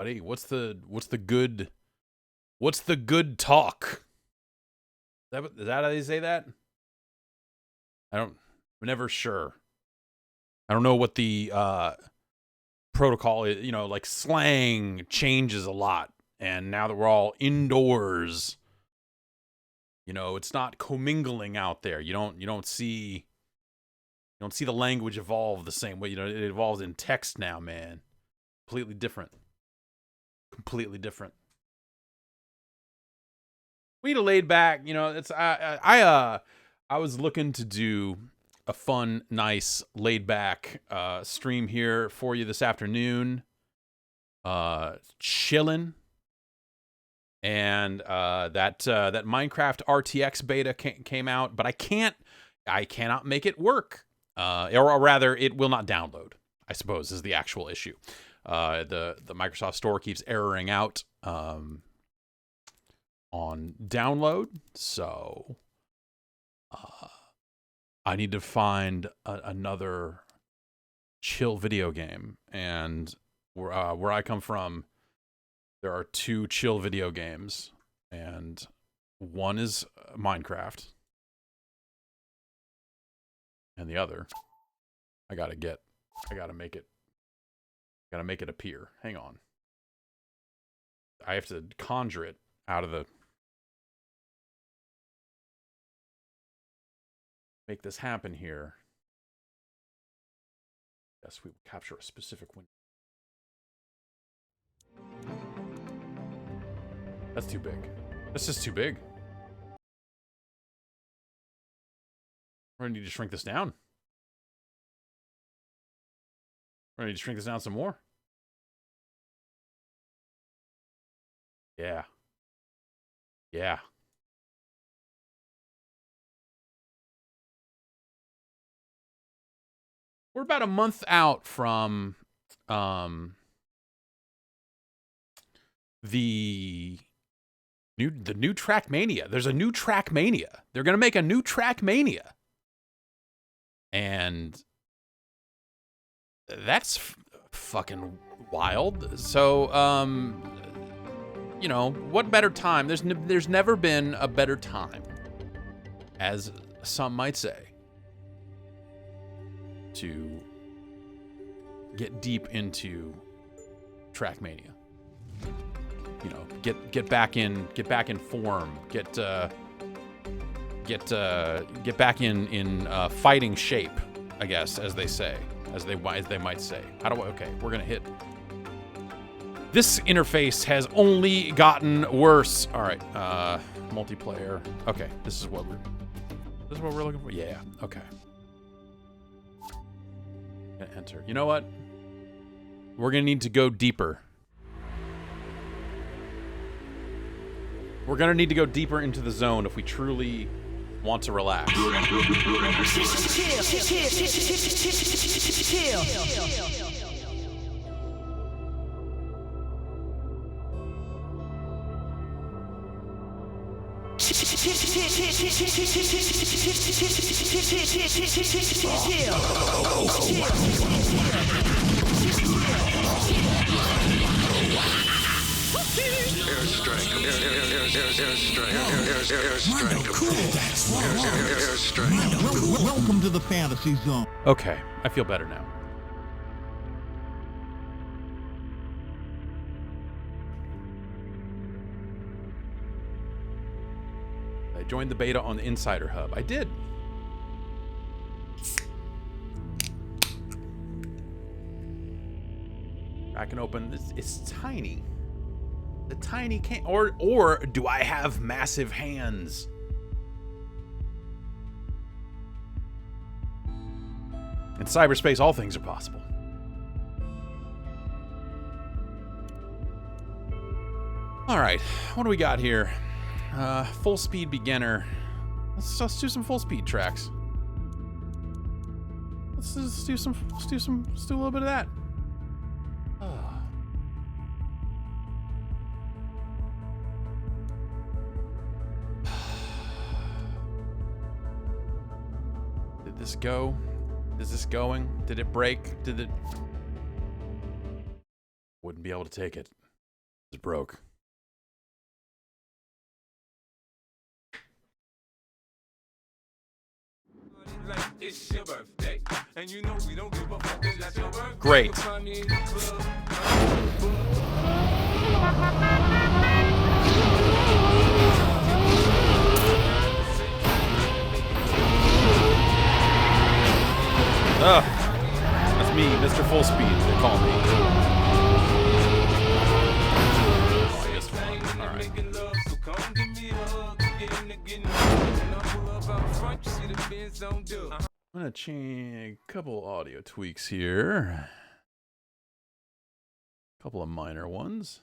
Buddy, what's the good talk? Is that how they say that? I'm never sure. I don't know what the protocol is. You know, like slang changes a lot, and now that we're all indoors, you know, it's not commingling out there. You don't see the language evolve the same way. You know, it evolves in text now, man. Completely different. Completely different. We need a laid back, you know, it's I was looking to do a fun, nice, laid back stream here for you this afternoon. Chilling. And that Minecraft RTX beta came out, but I cannot make it work. Or rather, it will not download, I suppose, is the actual issue. The Microsoft Store keeps erroring out on download, so I need to find another chill video game. And where I come from, there are 2 chill video games, and one is Minecraft, and the other I gotta make it appear. Hang on. I have to conjure it out of the... Make this happen here. Yes, we will capture a specific window. That's too big. That's just too big. We're gonna need to shrink this down. We're gonna need to shrink this down some more. Yeah. Yeah. We're about a month out from the new Trackmania. There's a new Trackmania. They're gonna make a new Trackmania, and that's fucking wild. So, you know, what better time? There's never been a better time, as some might say, to get deep into Trackmania. You know, get back in form, get back in fighting shape, I guess, as they might say. Okay, we're gonna hit. This interface has only gotten worse. All right, multiplayer. Okay, this is what we're looking for. Yeah. Okay. Gonna enter. You know what? We're gonna need to go deeper. We're gonna need to go deeper into the zone if we truly want to relax. Welcome to the fantasy zone. Okay, I feel better now. I joined the beta on the Insider Hub. I did. I can open this. It's tiny. The tiny can, or do I have massive hands? In cyberspace, all things are possible. All right, what do we got here? Full speed beginner. Let's do some full speed tracks. Let's do a little bit of that. Did this go? Is this going? Did it break? Did it? Wouldn't be able to take it. It's broke. Great. That's me, Mr. Full Speed, they call me. Oh, I guess fun. All right. I'm gonna change a couple audio tweaks here. A couple of minor ones.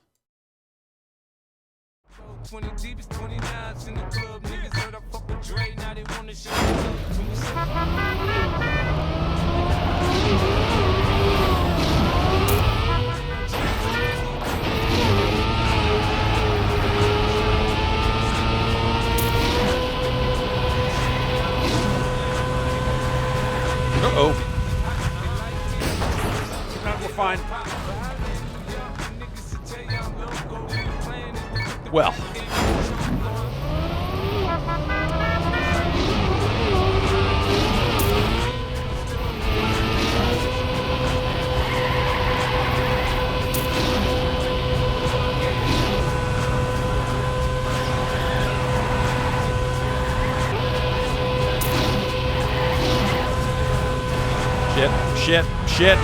20 deep is 29s in the club. Niggas heard I fuck with Dre, now they wanna show Uh-oh. No, we're fine. Well. Shit.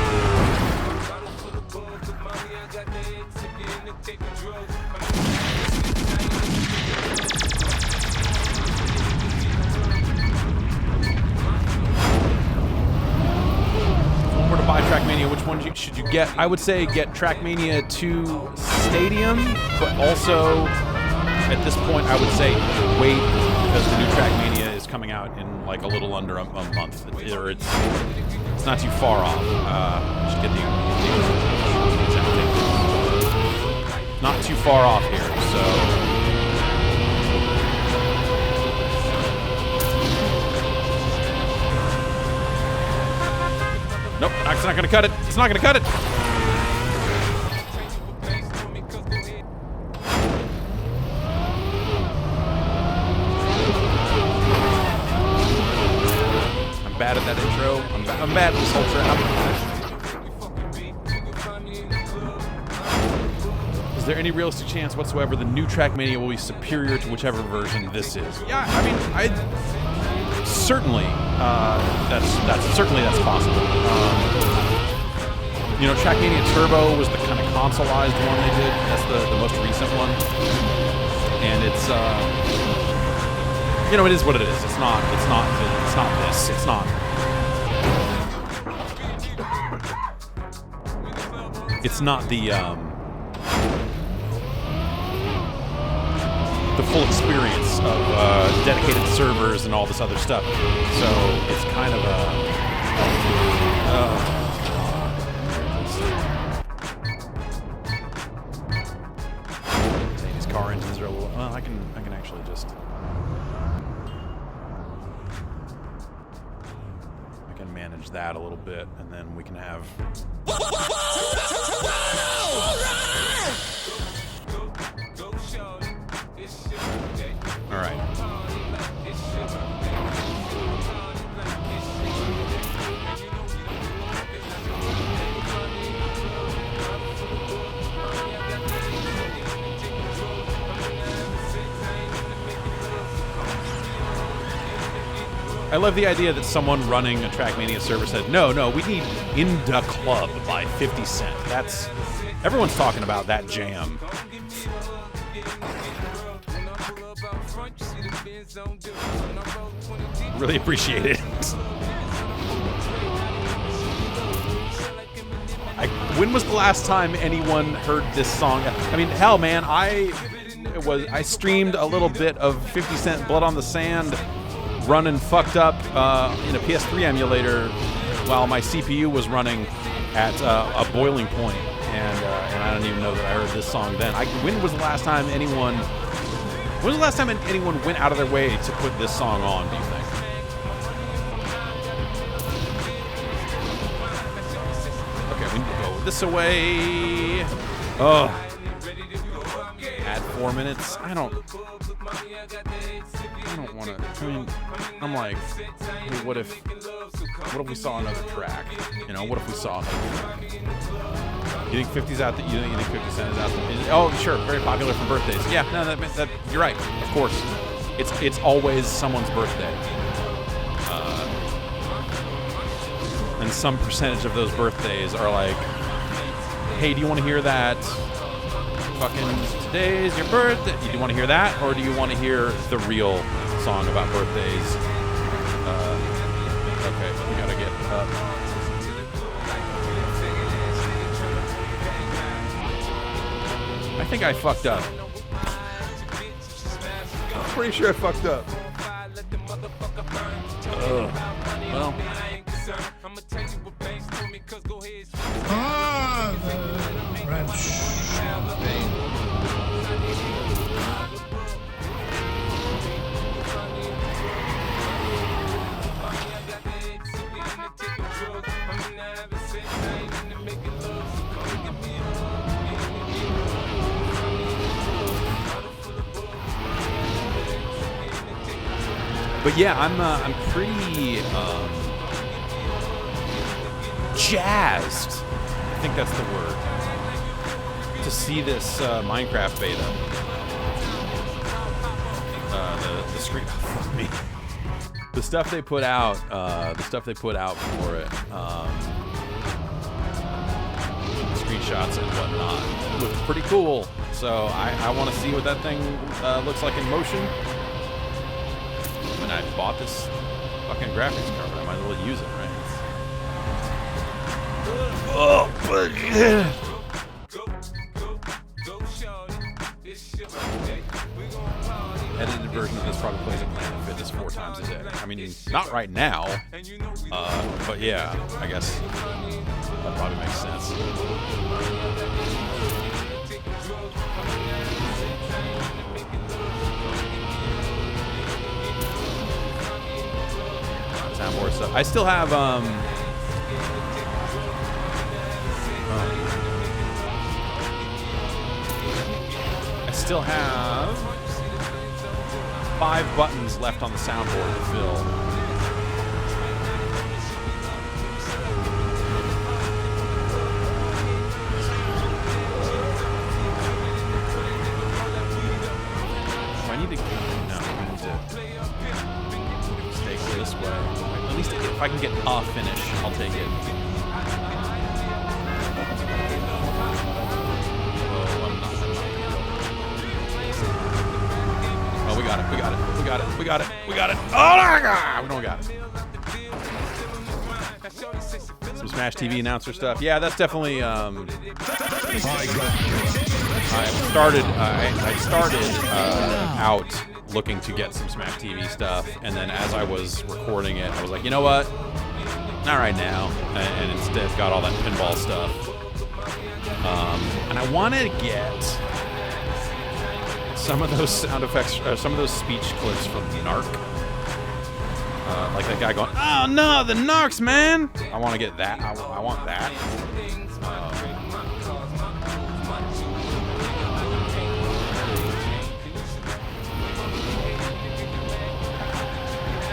Were to buy Trackmania, which one should you get? I would say get Trackmania 2 Stadium, but also at this point I would say wait because the new Trackmania is coming out in like a little under a month. It's not too far off. Should get the not too far off here, so. Nope, that's not gonna cut it. It's not gonna cut it. I'm bad at that intro. I'm bad at this whole trap. Is there any realistic chance whatsoever the new Trackmania will be superior to whichever version this is? Yeah, I mean, certainly that's possible. You know, Trackmania Turbo was the kind of consoleized one they did. That's the most recent one, and it's you know, it is what it is. It's not this. It's not. It's not the full experience of dedicated servers and all this other stuff. So it's kind of these car engines are a little. Well, I can actually just. I can manage that a little bit, and then we can have. All right. I love the idea that someone running a Trackmania server said, no, we need In Da Club by 50 Cent. That's, everyone's talking about that jam. Really appreciate it. When was the last time anyone heard this song? I mean, hell, man, I streamed a little bit of 50 Cent Blood on the Sand running fucked up in a PS3 emulator while my CPU was running at a boiling point, and I don't even know that I heard this song then. When was the last time anyone went out of their way to put this song on, do you think? Okay, we need to go this away. Oh. 4 minutes. I don't want to. I mean, I'm like, hey, what if we saw another track? You know, what if we saw another track? You think 50's out there? You think 50 Cent is out there? Oh, sure, very popular for birthdays. Yeah, no, that you're right. Of course, it's always someone's birthday, and some percentage of those birthdays are like, hey, do you want to hear that? Fucking today's your birthday. Do you want to hear that, or do you want to hear the real song about birthdays? Okay, we gotta get up. I think I fucked up. I'm pretty sure I fucked up. Well. But yeah, I'm pretty jazzed. I think that's the word. To see this Minecraft beta. The screen. Fuck me. The stuff they put out. For it. Screenshots and whatnot look pretty cool. So I want to see what that thing looks like in motion. I bought this fucking graphics card. I might as well use it, right? Oh, but yeah. Edited version of this probably plays at Planet Fitness 4 times a day. I mean, not right now, but yeah, I guess that probably makes sense. Soundboard stuff. I still have I still have 5 buttons left on the soundboard to fill. I need to stay this way. At least if I can get a finish, I'll take it. Oh, we got it. Oh my God! We don't got it. Some Smash TV announcer stuff. Yeah, that's definitely. I started out looking to get some Smash TV stuff, and then as I was recording it, I was like, you know what? Not right now, and instead got all that pinball stuff. And I want to get some of those sound effects, some of those speech clips from Narc. Like that guy going, "Oh no, the Narcs, man!" I want to get that. I want that.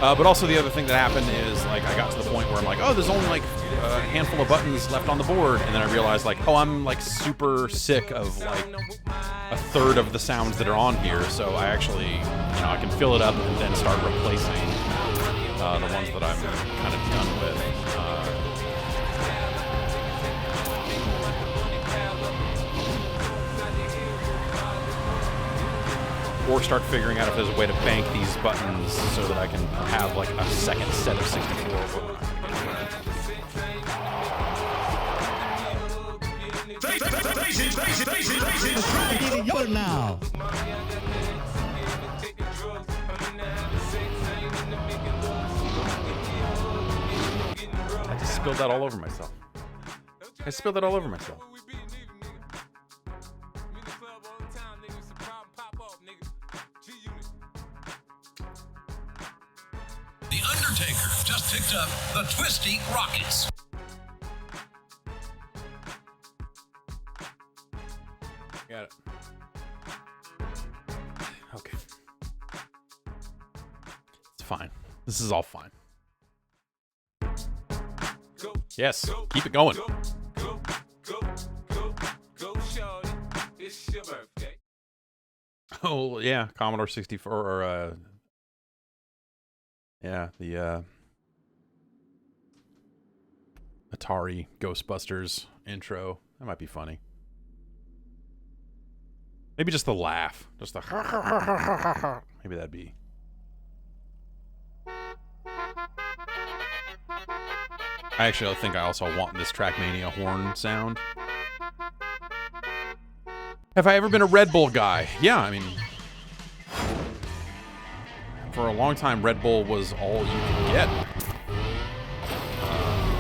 But also the other thing that happened is, like, I got to the point where I'm like, oh, there's only like a handful of buttons left on the board, and then I realized, like, oh, I'm like super sick of like a third of the sounds that are on here, so I actually, I can fill it up and then start replacing the ones that I'm kind of done with. Or start figuring out if there's a way to bank these buttons so that I can have like a second set of 64. Now. I just spilled that all over myself. The Undertaker just picked up the Twisty Rockets. Got it. Okay. It's fine. This is all fine. Yes, keep it going. Go, shorty. It's your birthday. Oh, yeah, Commodore 64, or, yeah, the, Atari Ghostbusters intro. That might be funny. Maybe just the laugh. Just the maybe that'd be. I think I also want this Trackmania horn sound. Have I ever been a Red Bull guy? Yeah, I mean, for a long time, Red Bull was all you could get.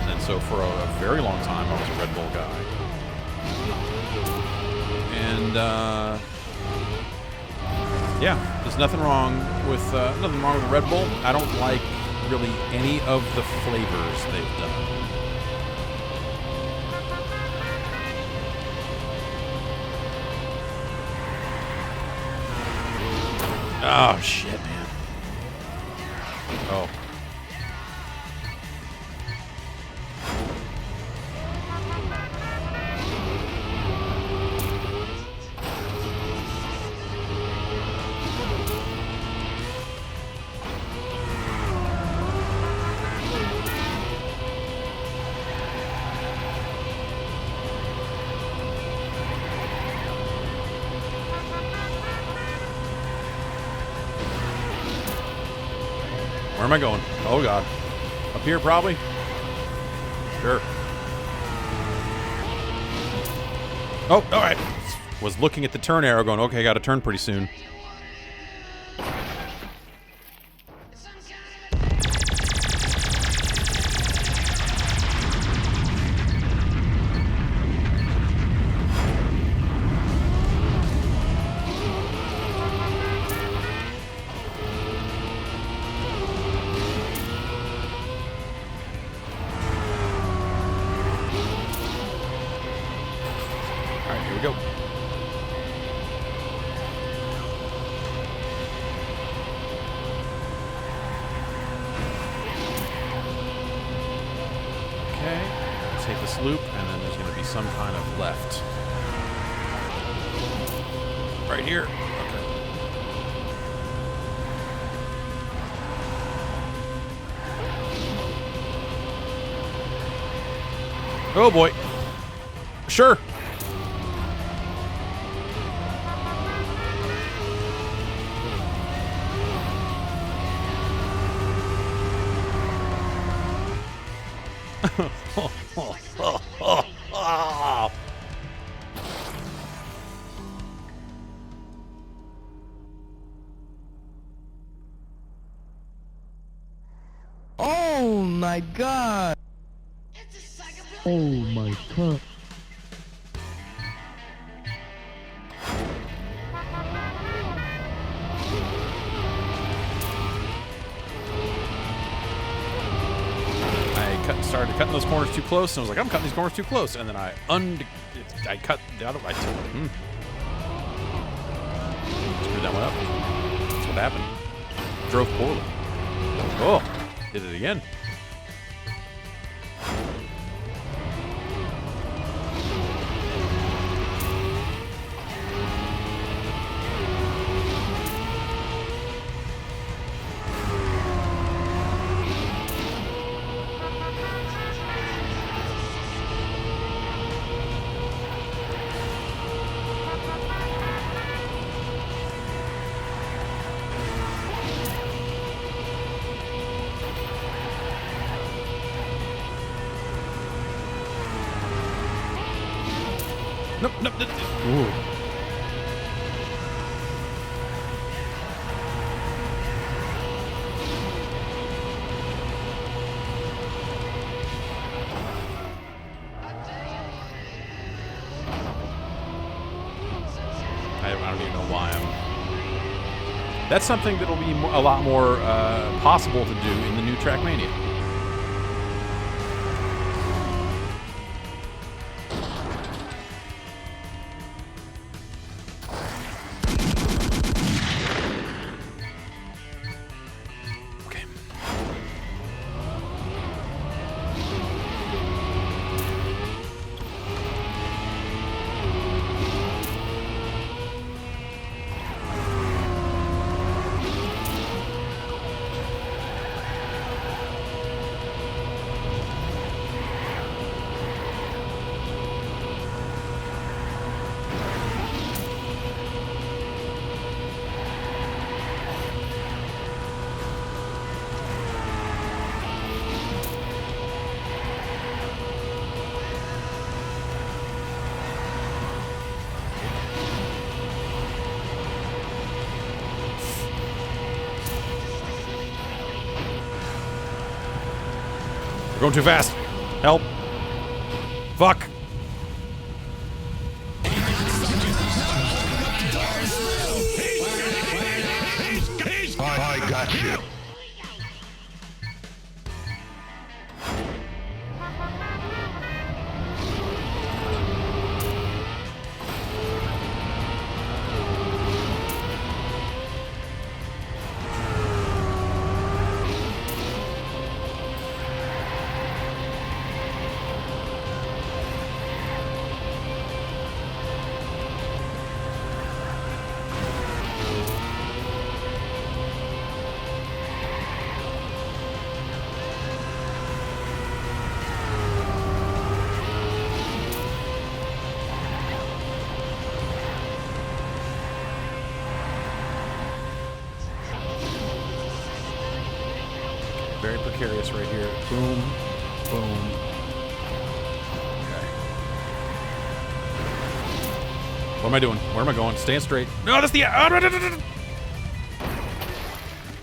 And so for a very long time, I was a Red Bull guy. And, yeah, there's nothing wrong with Red Bull. I don't like really any of the flavors they've done. Oh, shit, man. Oh. Where am I going? Oh, God. Up here, probably? Sure. Oh, all right. Was looking at the turn arrow going, okay, got to turn pretty soon. Go. Okay, take this loop, and then there's going to be some kind of left. Right here. Okay. Oh boy. Sure. Oh my god! Oh my god. Started cutting those corners too close, and I was like, I'm cutting these corners too close, and then I cut the other way. Screwed that one up. That's what happened. Drove poorly. Oh, did it again. Nope, nope, nope. Ooh. I don't even know why I'm... That's something that'll be a lot more possible to do in the new Trackmania. We're going too fast. Help. Fuck. I got you. Very precarious right here. Boom. Boom. Okay. What am I doing? Where am I going? Stand straight. No, that's the...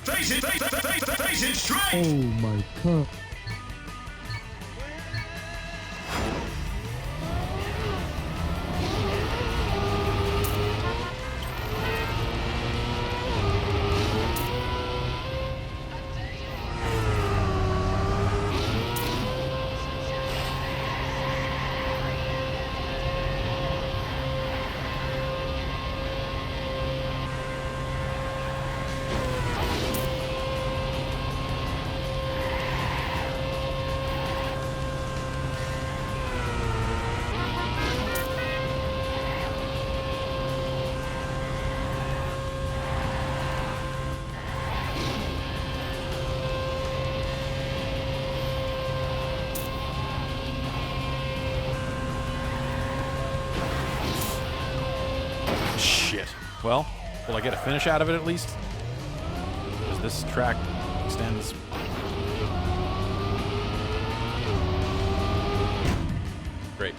Face it straight. Oh my god. Shit. Well, will I get a finish out of it at least? Does this track extends? Great.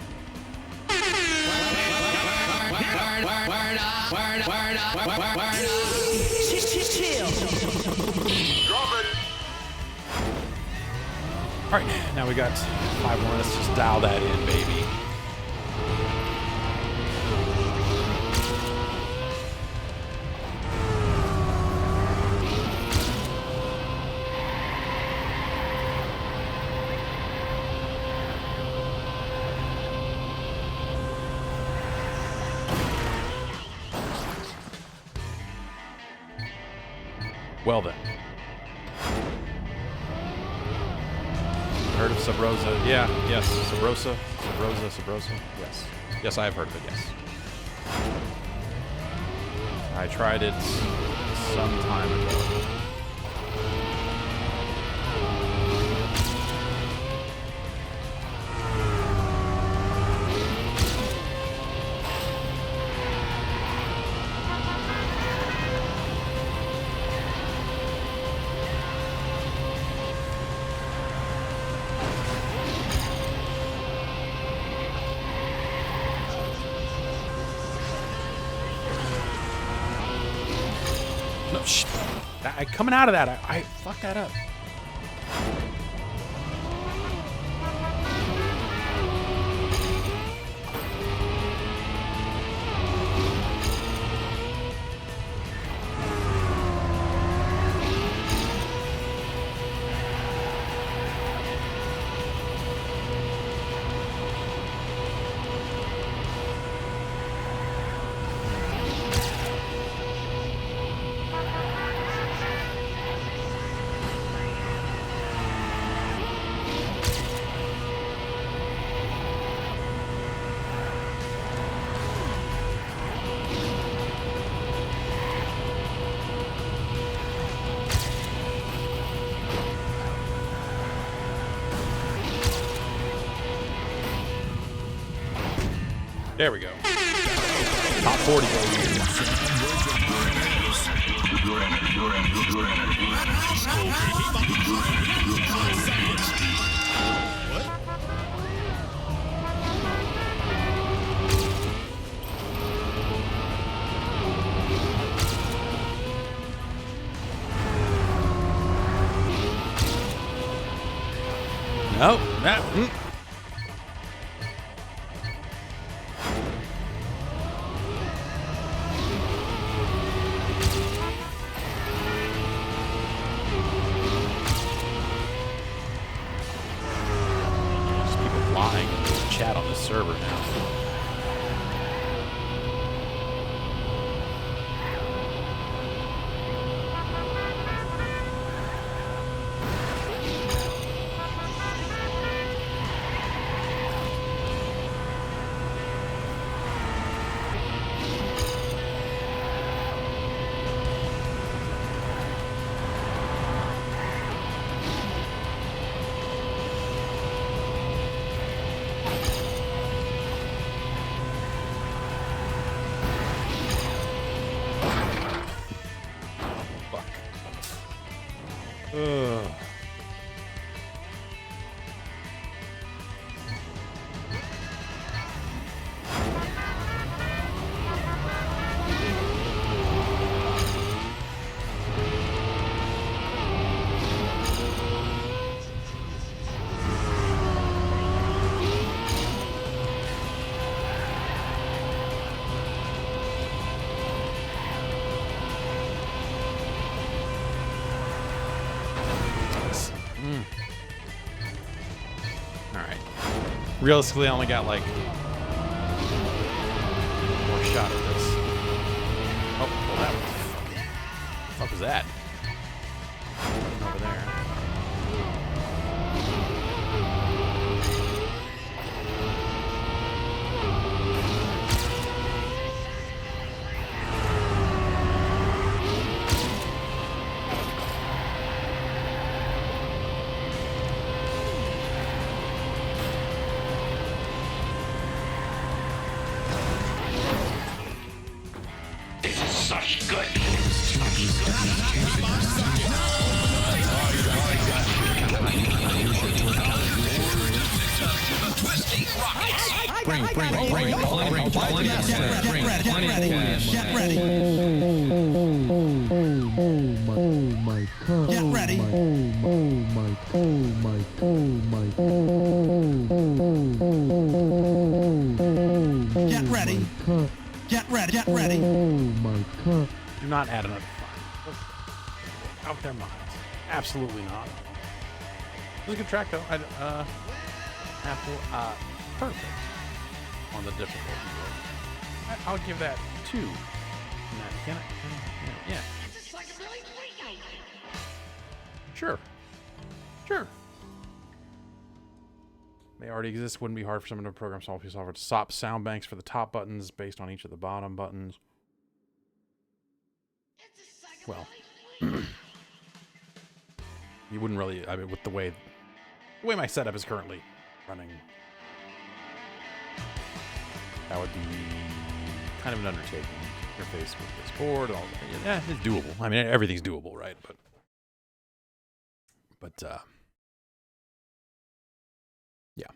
All right, now we got 5 more. Let's just dial that in, baby. Well then. Heard of Sub Rosa? Yeah, yes. Sub Rosa? Yes. Yes, I have heard of it, yes. I tried it some time ago. No, shh. Coming out of that, I fucked that up. There we go. Top 40 No, that. Just people lying in the chat on this server now. Ugh. Alright. Realistically, I only got like one more shot at this. Oh, well, that was. What the fuck was that? Over there. Such good. The Twisty Rockets. Bring plenty of cash. Get ready. Oh my god. Get ready. Get ready. Get ready. Get ready. Oh my god. Do not add another file. Out their minds. Absolutely not. It was a good track though. Apple, perfect on the difficulty. I'll give that 2. Can I? Yeah. Sure. They already exist. Wouldn't be hard for someone to program software to swap sound banks for the top buttons based on each of the bottom buttons. Well, you wouldn't really. I mean, with the way my setup is currently running, that would be kind of an undertaking. Interface with this board, all that. Yeah, it's doable. I mean, everything's doable, right? But yeah.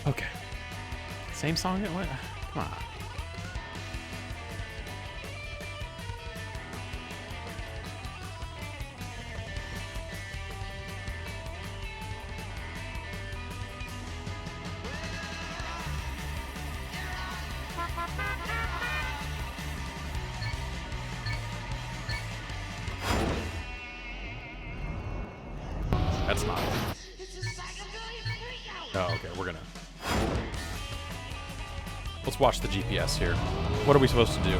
Okay. Same song? What? Come on. That's not it. Oh, okay, we're gonna... Let's watch the GPS here. What are we supposed to do?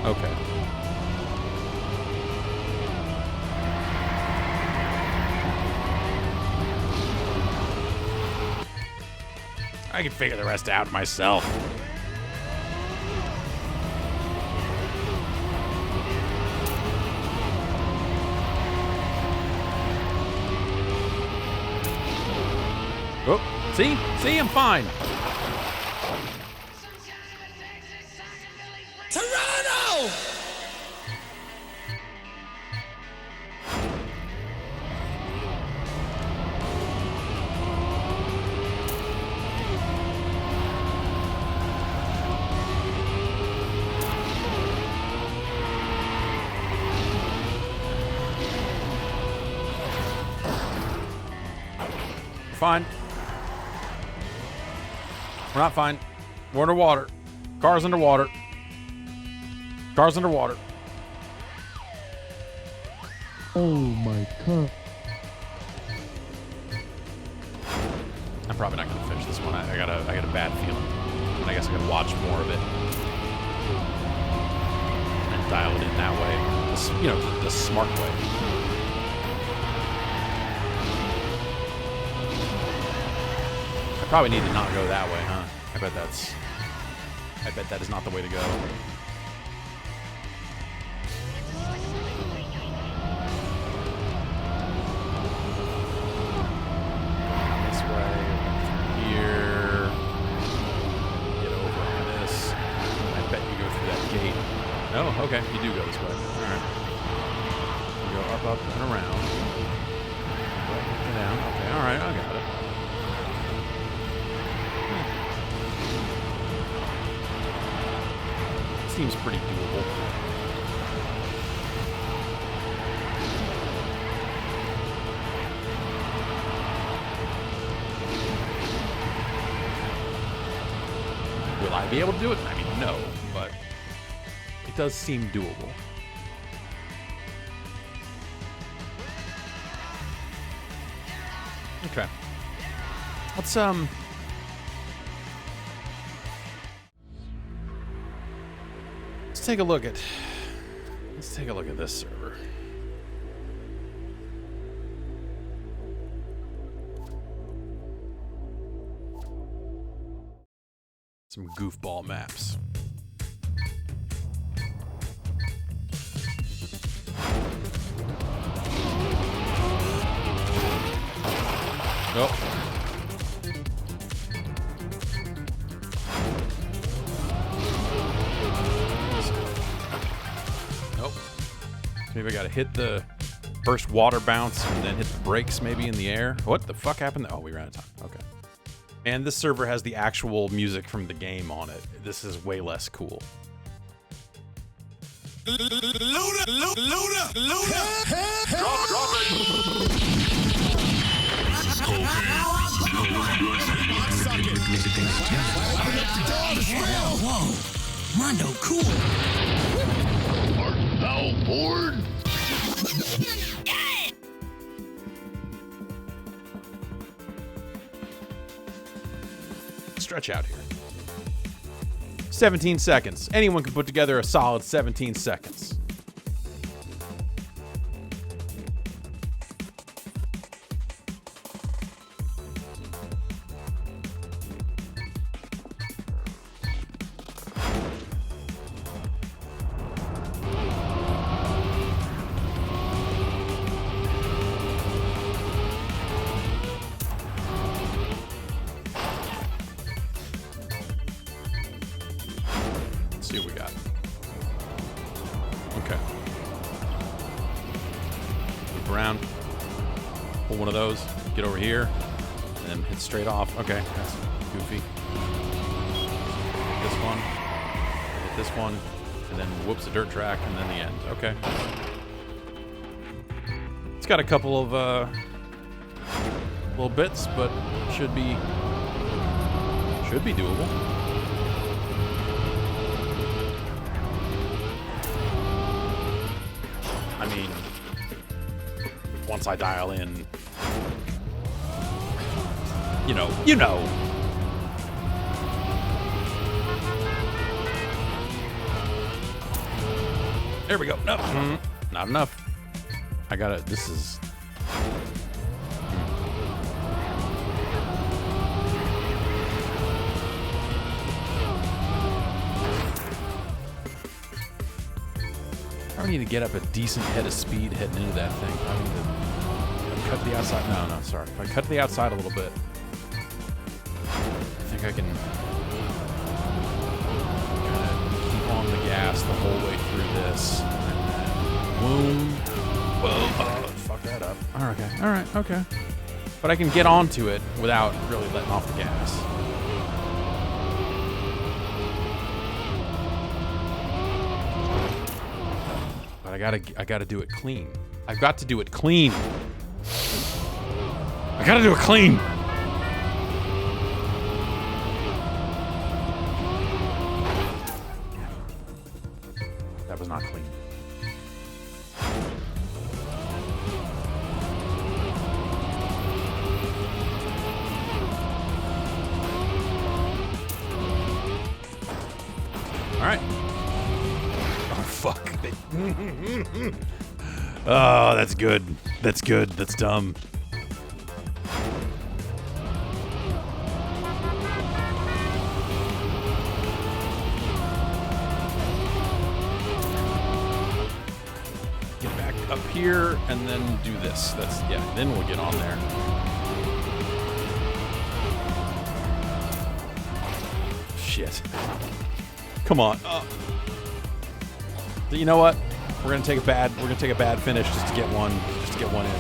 Okay. I can figure the rest out myself. Oh, see? See, I'm fine. Toronto! Fine. We're not fine. We're underwater. Car's underwater. Car's underwater. Oh my god. I'm probably not gonna finish this one. I got a bad feeling. And I guess I gotta watch more of it. And dial it in that way. You know, the smart way. I probably need to not go that way, huh? I bet that is not the way to go. This way, here. Get over on this. I bet you go through that gate. Oh, okay, you do go this way. Alright. You go up, and around. Up, and down. Okay, alright, I got it. Seems pretty doable. Will I be able to do it? I mean, no, but it does seem doable. Okay. Let's take a look at this server. Some goofball maps. Oh. Maybe I gotta hit the first water bounce and then hit the brakes maybe in the air. What the fuck happened? Oh, we ran out of time. Okay. And this server has the actual music from the game on it. This is way less cool. Whoa, Mondo, cool. Now bored. Stretch out here. 17 seconds. Anyone can put together a solid 17 seconds. See what we got. Okay. Loop around. Pull one of those. Get over here. And then hit straight off. Okay, that's goofy. Hit this one. Hit this one. And then whoops, a dirt track. And then the end. Okay. It's got a couple of little bits, but should be doable. I mean, once I dial in, you know. There we go. No, not enough. I gotta, this is. I need to get up a decent head of speed heading into that thing. I need to cut the outside. No, sorry. If I cut the outside a little bit, I think I can kind of keep on the gas the whole way through this. And then boom. Whoa. Fuck that up. All right. Okay. But I can get onto it without really letting off the gas. I gotta do it clean. I've got to do it clean. I gotta do it clean. Oh, that's good. That's good. That's dumb. Get back up here and then do this. That's, yeah, then we'll get on there. Shit. Come on. You know what? We're gonna take a bad finish just to get one in.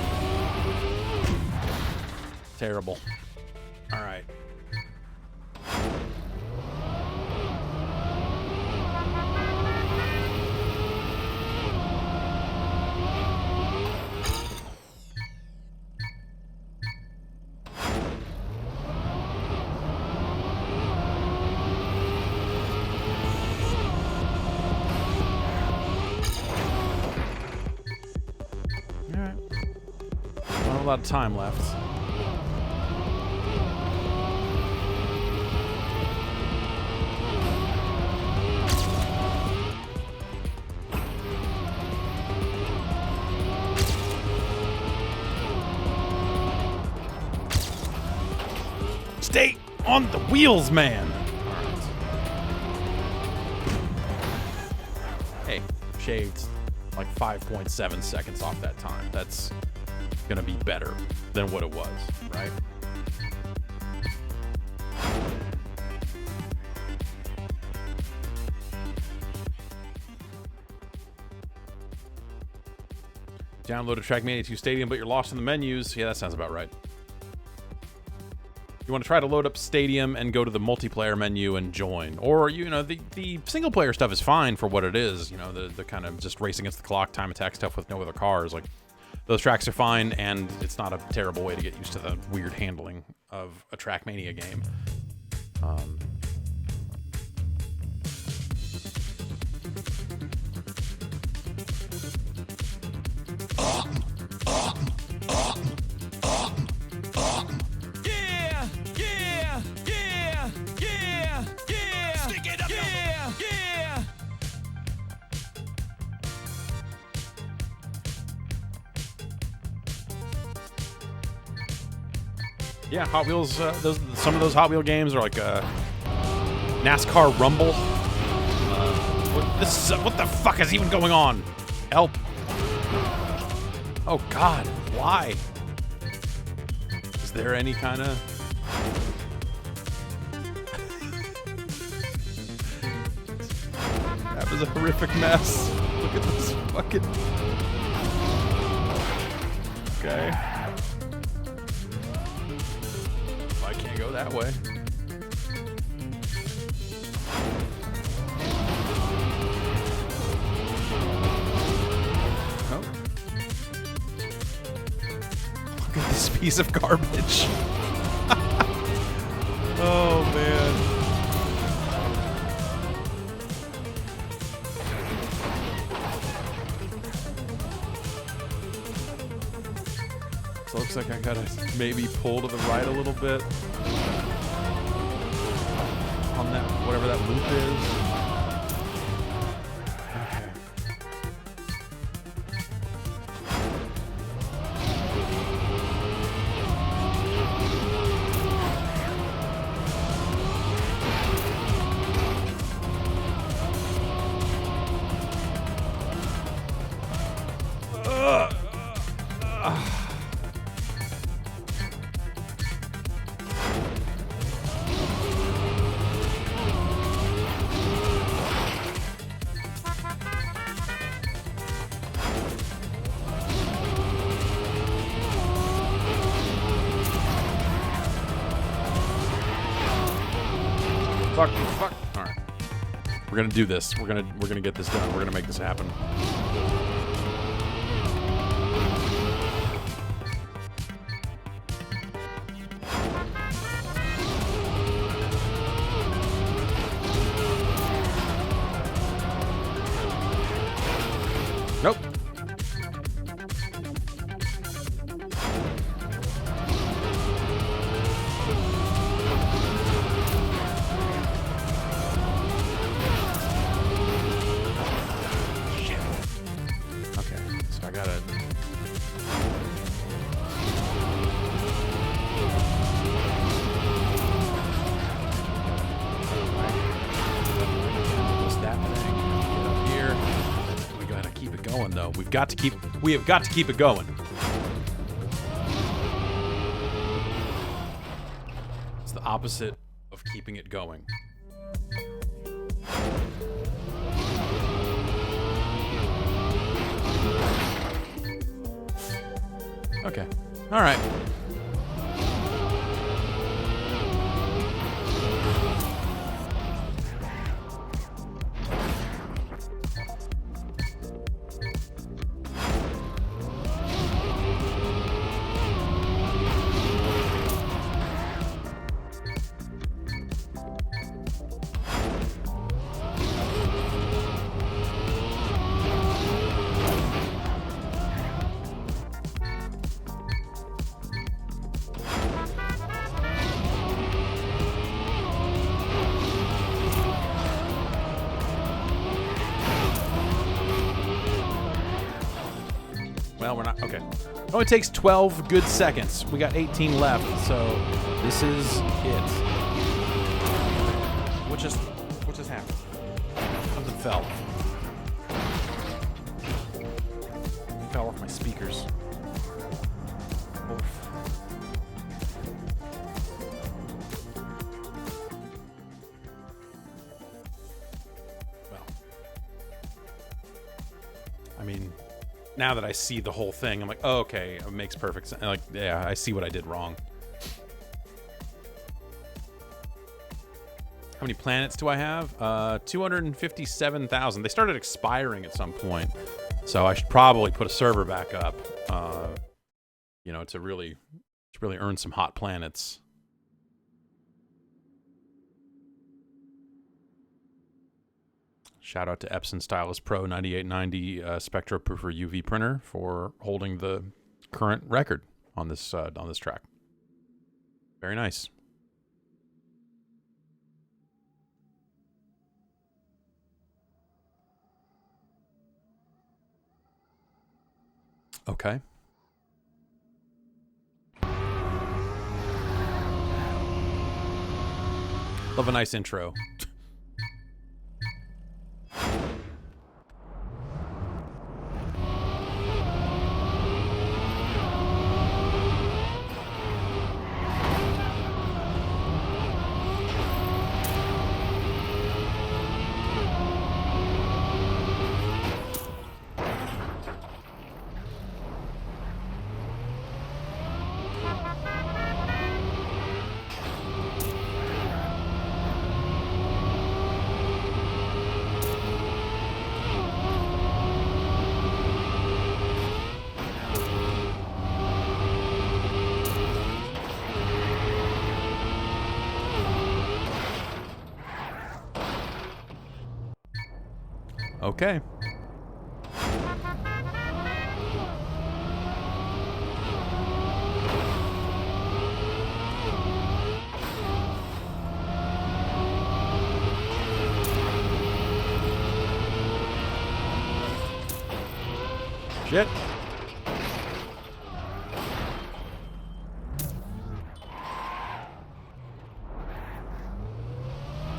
Terrible. All right. Not a lot of time left. Stay on the wheels, man. All right. Hey, shaved like 5.7 seconds off that time. That's gonna be better than what it was, right? Download a Trackmania 2 Stadium, but you're lost in the menus. Yeah, that sounds about right. You want to try to load up Stadium and go to the multiplayer menu and join. Or, you know, the single player stuff is fine for what it is. You know, the kind of just race against the clock, time attack stuff with no other cars. Like, those tracks are fine, and it's not a terrible way to get used to the weird handling of a Trackmania game. Yeah, Hot Wheels. Some of those Hot Wheel games are like NASCAR Rumble. What the fuck is even going on? Help! Oh God, why? Is there any kind of? That was a horrific mess. Look at this fucking. Okay. I can't go that way. Oh. Look at this piece of garbage. Oh, man. So it looks like I gotta maybe pull to the right a little bit on that, whatever that loop is. Okay. Fuck. All right. We're gonna do this. We're gonna get this done. We're gonna make this happen. Nope. have got to keep it going. It's the opposite of keeping it going. Okay. All right. Well, we're not. Okay. It only takes 12 good seconds. We got 18 left, so this is it. What just happened? Something fell. It fell off my speakers. Oof. Well, I mean, now that I see the whole thing, I'm like, oh, okay, it makes perfect sense. Like, yeah, I see what I did wrong. How many planets do I have? 257,000. They started expiring at some point, so I should probably put a server back up. You know, to really earn some hot planets. Shout out to Epson Stylus Pro 9890 Spectroproofer UV printer for holding the current record on this track. Very nice. Okay. Love a nice intro. Okay. Shit.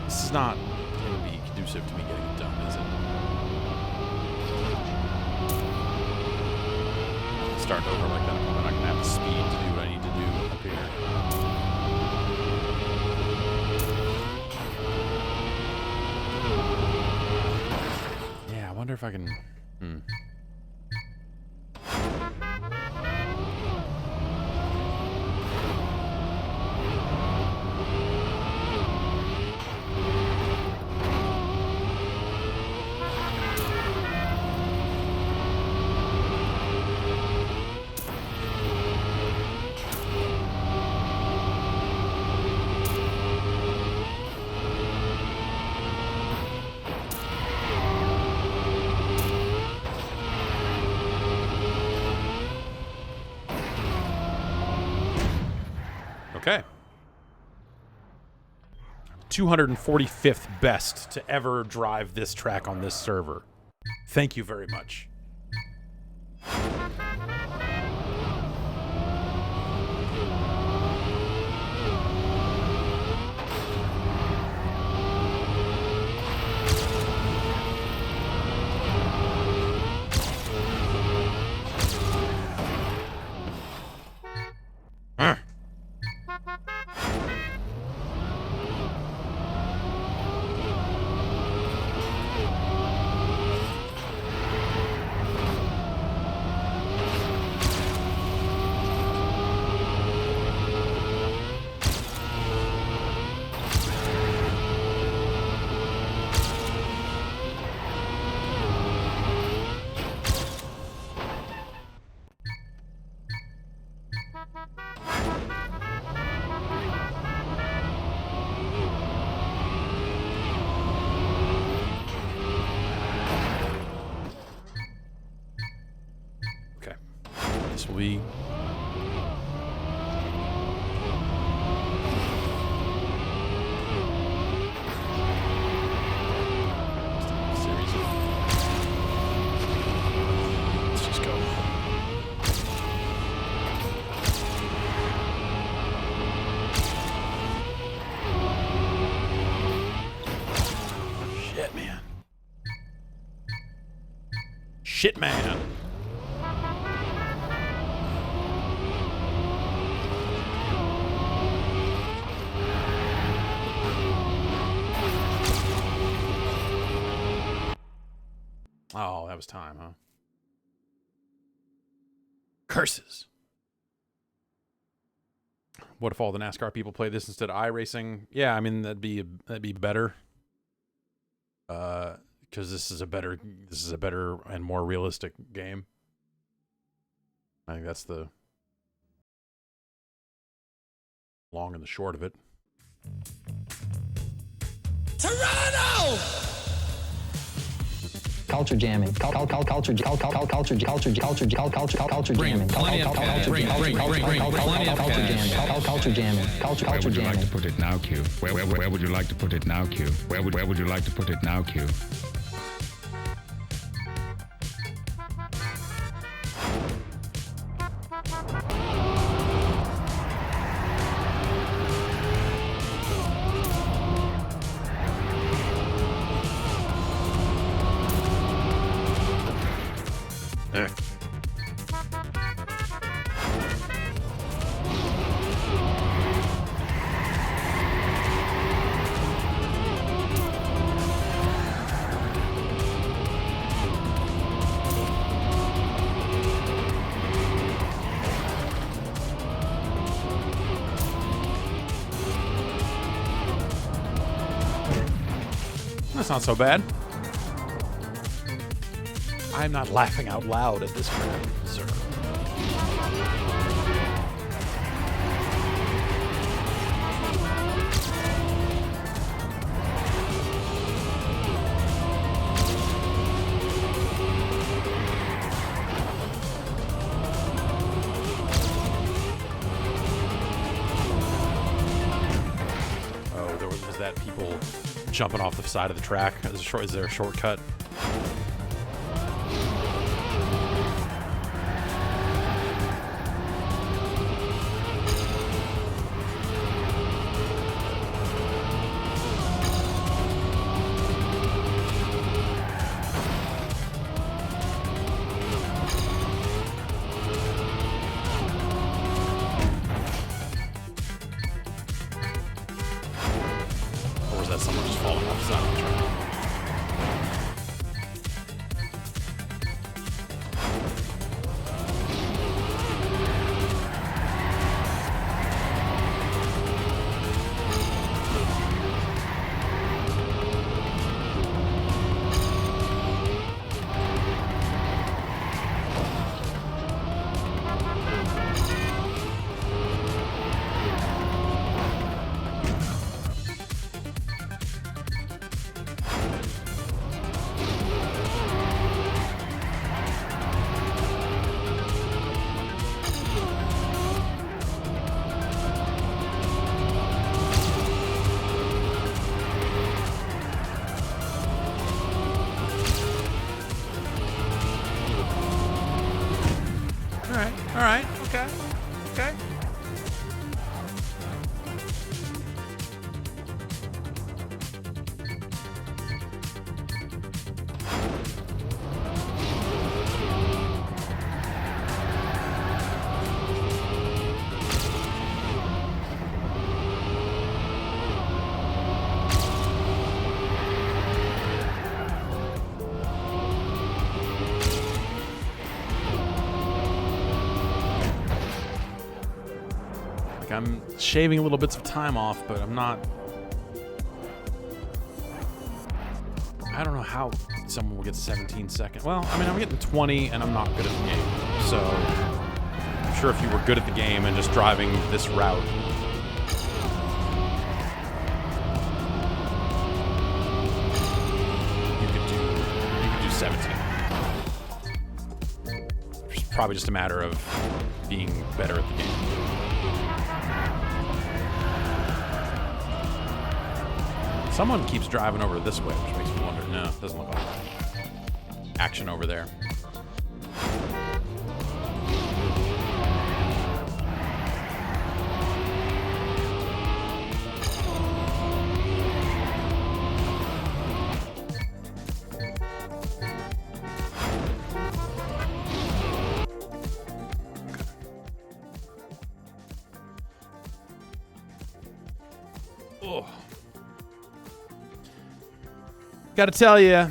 This is not going to be conducive to me getting it done, is it? Start over like that. I'm not going to have the speed to do what I need to do up here. Yeah, I wonder if I can... Okay. 245th best to ever drive this track on this server. Thank you very much. we? Series of... Let's just go. Shit, man. Shit, man. Oh, that was time, huh? Curses. What if all the NASCAR people play this instead of iRacing? Yeah, I mean that'd be better. Because this is a better and more realistic game. I think that's the long and the short of it. Toronto! Culture jamming. Culture jamming. Culture jamming. Culture jamming. Where would you like to put it now, Q? Where would you like to put it now, Q? Where would you like to put it now, Q? That's not so bad. I'm not laughing out loud at this crap, sir. Oh, there was that people jumping off the side of the track. Is there a shortcut? Or is that someone just falling off the side of the track? All right, okay. I'm shaving little bits of time off, but I'm not... I don't know how someone will get 17 seconds. Well, I mean, I'm getting 20, and I'm not good at the game. So, I'm sure if you were good at the game and just driving this route... You could do 17. probably just a matter of being better at the game. Someone keeps driving over this way, which makes me wonder. No, it doesn't look like that. Action over there. Gotta tell you,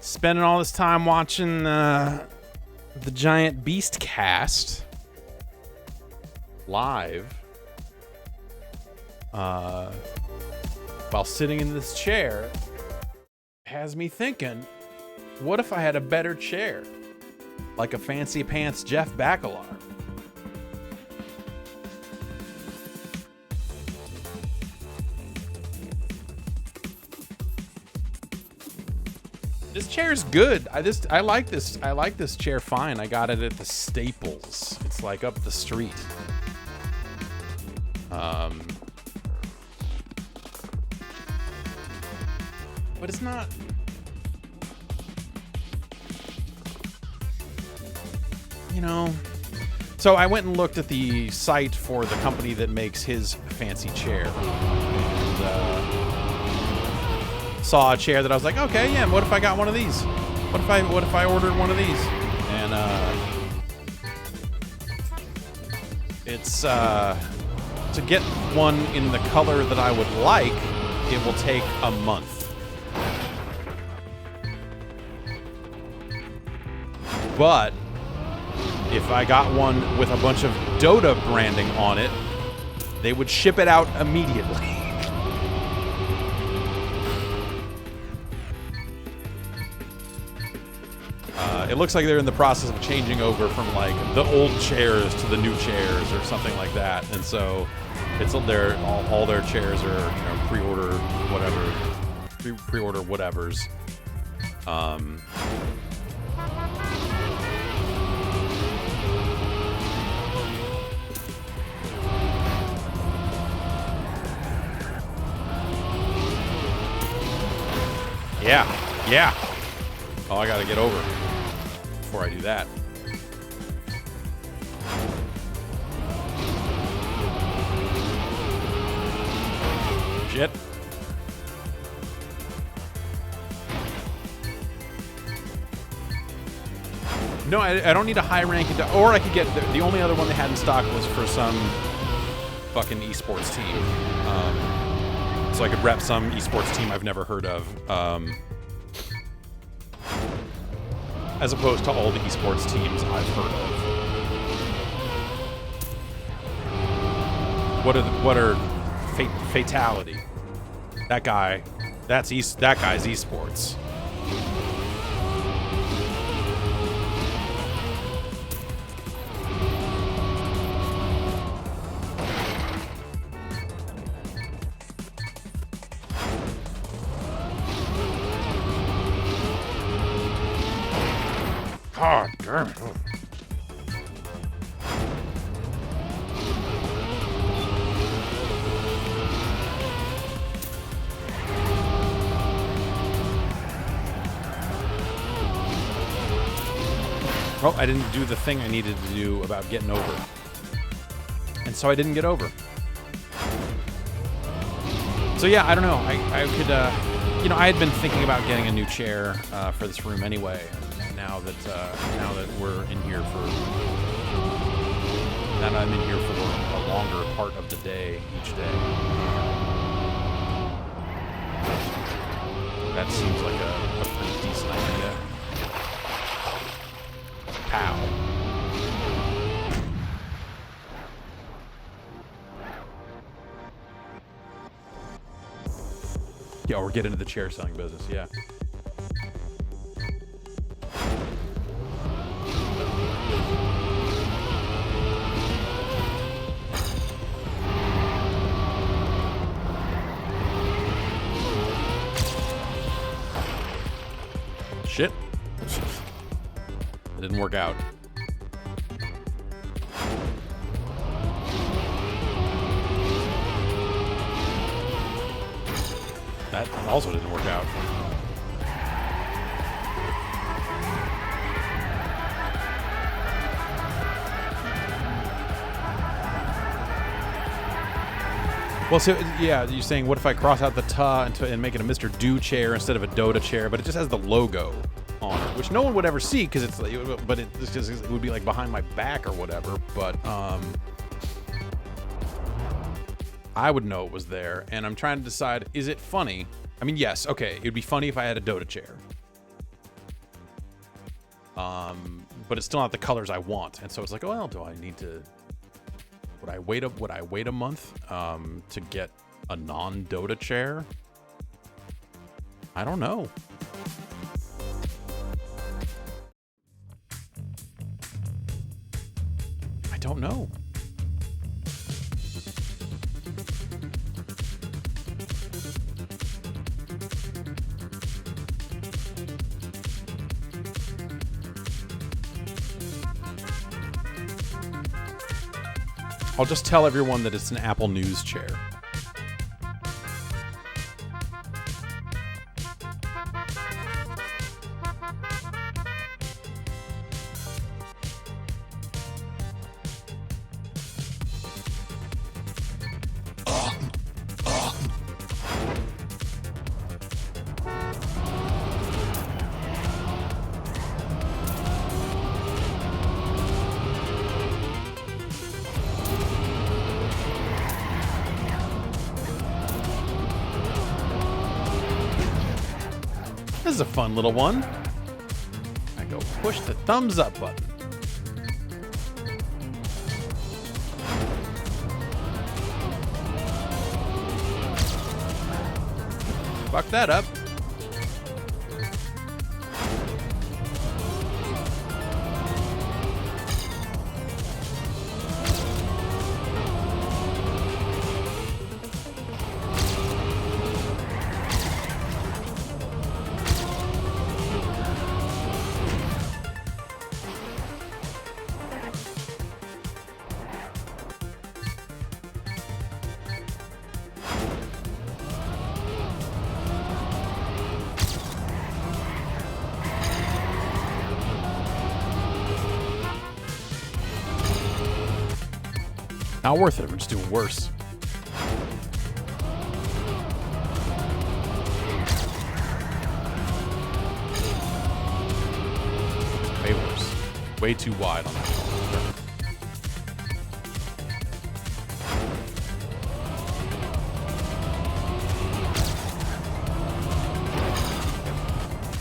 spending all this time watching the Giant Beast cast live while sitting in this chair has me thinking, what if I had a better chair? Like a fancy pants Jeff Bakalar. This chair is good. I like this. I like this chair fine. I got it at the Staples. It's like up the street. But it's not. You know. So I went and looked at the site for the company that makes his fancy chair. And, saw a chair that I was like, okay, yeah, what if I got one of these? What if I ordered one of these? And it's to get one in the color that I would like, it will take a month. But if I got one with a bunch of Dota branding on it, they would ship it out immediately. It looks like they're in the process of changing over from like the old chairs to the new chairs or something like that, and so it's all their chairs are, you know, pre-order whatevers. Yeah. Oh, I gotta get over before I do that. Shit. No, I don't need a high rank, or I could get the only other one they had in stock was for some fucking esports team. So I could rep some esports team I've never heard of. As opposed to all the esports teams I've heard of. What are Fatality? That guy's esports. God damn it. Well, I didn't do the thing I needed to do about getting over. And so I didn't get over. So yeah, I don't know. I could, you know, I had been thinking about getting a new chair for this room anyway. Now that we're in here now that I'm in here for a longer part of the day each day, that seems like a pretty decent idea. Pow. Yeah, we're getting into the chair selling business. Yeah. Shit. It didn't work out. That also didn't work out. Well, so, yeah, you're saying, what if I cross out the ta and make it a Mr. Do chair instead of a Dota chair, but it just has the logo on it, which no one would ever see because it's like, but it would be like behind my back or whatever, but I would know it was there, and I'm trying to decide, is it funny? I mean, yes, okay, it'd be funny if I had a Dota chair. But it's still not the colors I want, and so it's like, well, do I need to... Would I wait a month to get a non-Dota chair? I don't know. I don't know. I'll just tell everyone that it's an Apple News chair. This is a fun little one. I go push the thumbs up button. Fuck that up. Not worth it. We're just doing worse. Way worse. Way too wide on that one.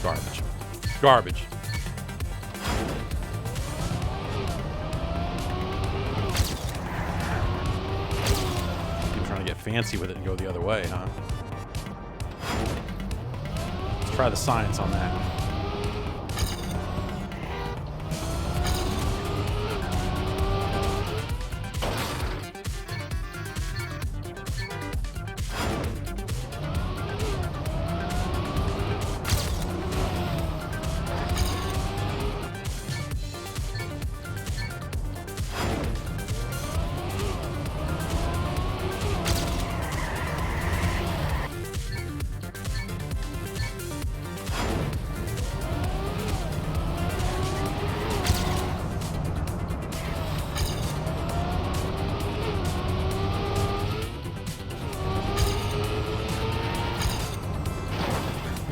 Garbage. Garbage. Fancy with it and go the other way, huh? Let's try the science on that.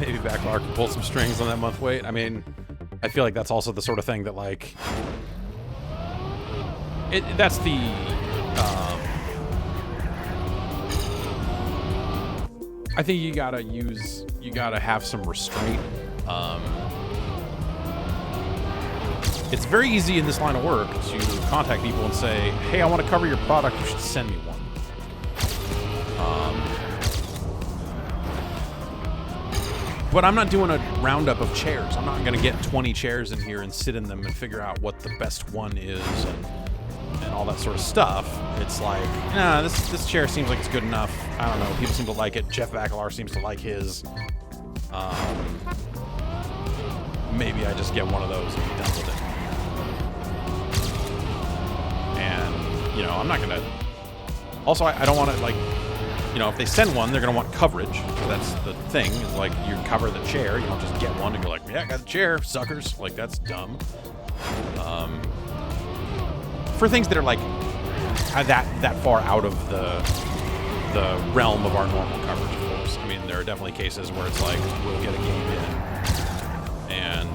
Maybe Backlog can pull some strings on that month wait. I mean, I feel like that's also the sort of thing that, like, that's the I think you gotta have some restraint. It's very easy in this line of work to contact people and say, hey, I want to cover your product, you should send me one. But I'm not doing a roundup of chairs. I'm not going to get 20 chairs in here and sit in them and figure out what the best one is and all that sort of stuff. It's like, nah, this chair seems like it's good enough. I don't know. People seem to like it. Jeff Baclar seems to like his. Maybe I just get one of those and be done with it. And, you know, I'm not going to... Also, I don't want to, like... you know, if they send one, they're going to want coverage. So that's the thing, is like, you cover the chair. You don't just get one and you're like, yeah, I got the chair, suckers. Like, that's dumb. For things that are like that far out of the realm of our normal coverage, of course. I mean, there are definitely cases where it's like, we'll get a game in and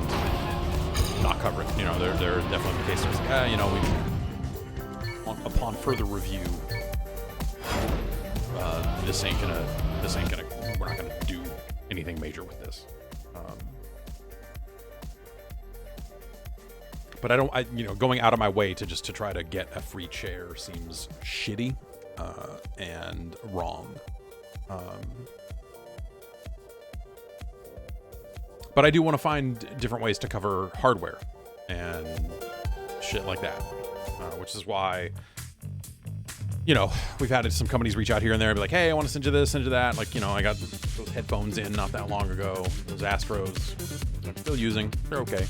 not cover it. You know, there are definitely cases where it's like, you know, upon further review, this ain't gonna, we're not gonna do anything major with this. But you know, going out of my way to try to get a free chair seems shitty, and wrong. But I do want to find different ways to cover hardware and shit like that, which is why, you know, we've had some companies reach out here and there and be like, hey, I want to send you this, send you that. Like, you know, I got those headphones in not that long ago, those Astros, I'm still using. They're okay.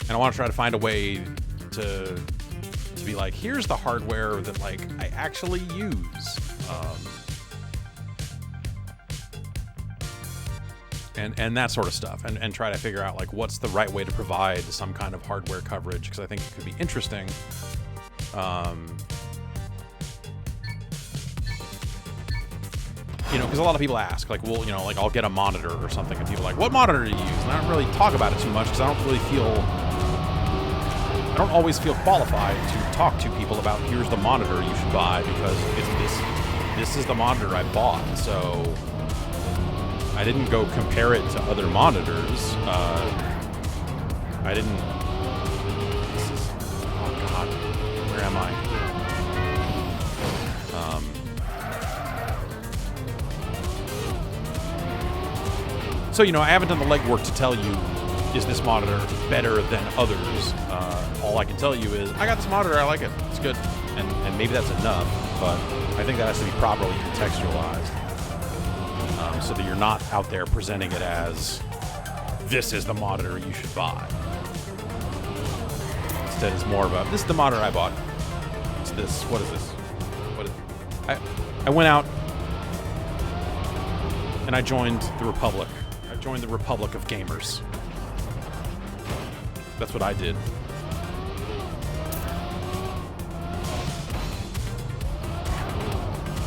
And I want to try to find a way to be like, here's the hardware that, like, I actually use. And that sort of stuff. And try to figure out, like, what's the right way to provide some kind of hardware coverage, because I think it could be interesting. You know, because a lot of people ask, like, well, you know, like, I'll get a monitor or something, and people are like, what monitor do you use? And I don't really talk about it too much, because I don't always feel qualified to talk to people about, here's the monitor you should buy, because this is the monitor I bought. So I didn't go compare it to other monitors. I didn't. Oh God, where am I? So, you know, I haven't done the legwork to tell you, is this monitor better than others? All I can tell you is, I got this monitor, I like it, it's good. And maybe that's enough, but I think that has to be properly contextualized. So that you're not out there presenting it as, this is the monitor you should buy. Instead, it's more of a, this is the monitor I bought. It's this, what is this? I went out and I joined the Republic. I joined the Republic of Gamers. That's what I did.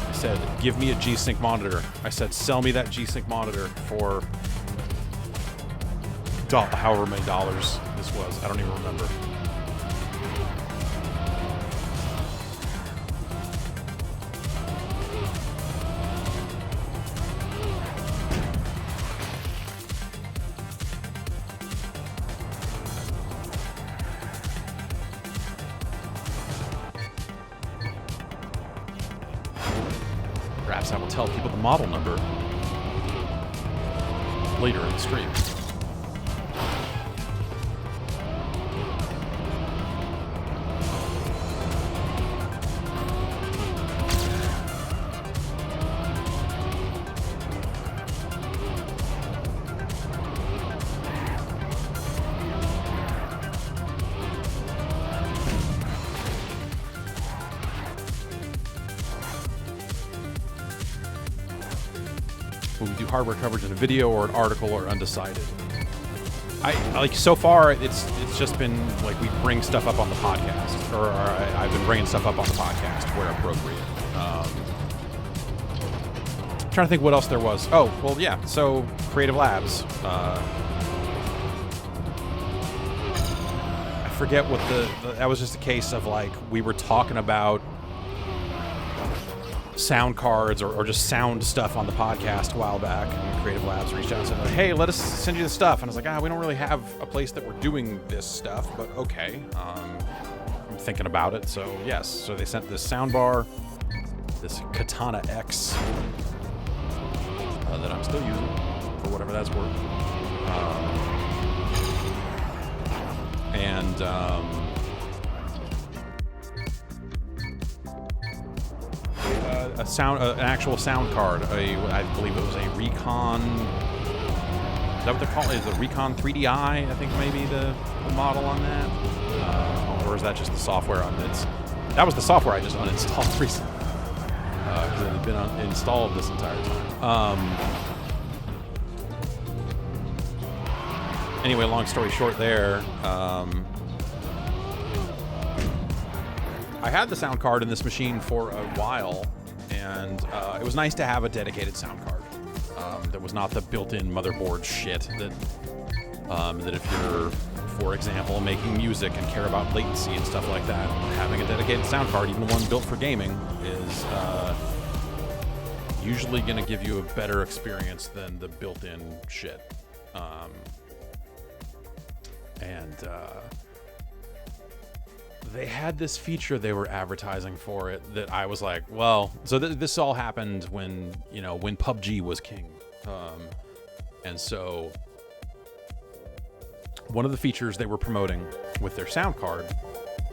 I said, give me a G-Sync monitor. I said, sell me that G-Sync monitor for however many dollars this was. I don't even remember. Perhaps I will tell people the model number later in the stream. Will we do hardware coverage in a video or an article or undecided? I like, so far it's just been like, we bring stuff up on the podcast, or I've been bringing stuff up on the podcast where appropriate. I'm trying to think what else there was. Oh, well, yeah. So Creative Labs. I forget what that was. Just a case of, like, we were talking about sound cards or just sound stuff on the podcast a while back, and Creative Labs reached out and said, like, hey, let us send you this stuff. And I was like, we don't really have a place that we're doing this stuff, but okay. I'm thinking about it. So yes, so they sent this sound bar, this Katana X, that I'm still using for whatever that's worth. An actual sound card. I believe it was a Recon. Is that what they're calling it? Is it a Recon 3DI? I think maybe the model on that. Or is that just the software on it? That was the software I just uninstalled recently. because it had been installed this entire time. Anyway, long story short there, I had the sound card in this machine for a while, and it was nice to have a dedicated sound card that was not the built-in motherboard shit that if you're, for example, making music and care about latency and stuff like that, having a dedicated sound card, even one built for gaming, is usually going to give you a better experience than the built-in shit. They had this feature they were advertising for it that I was like, well, so this all happened when PUBG was king. And so one of the features they were promoting with their sound card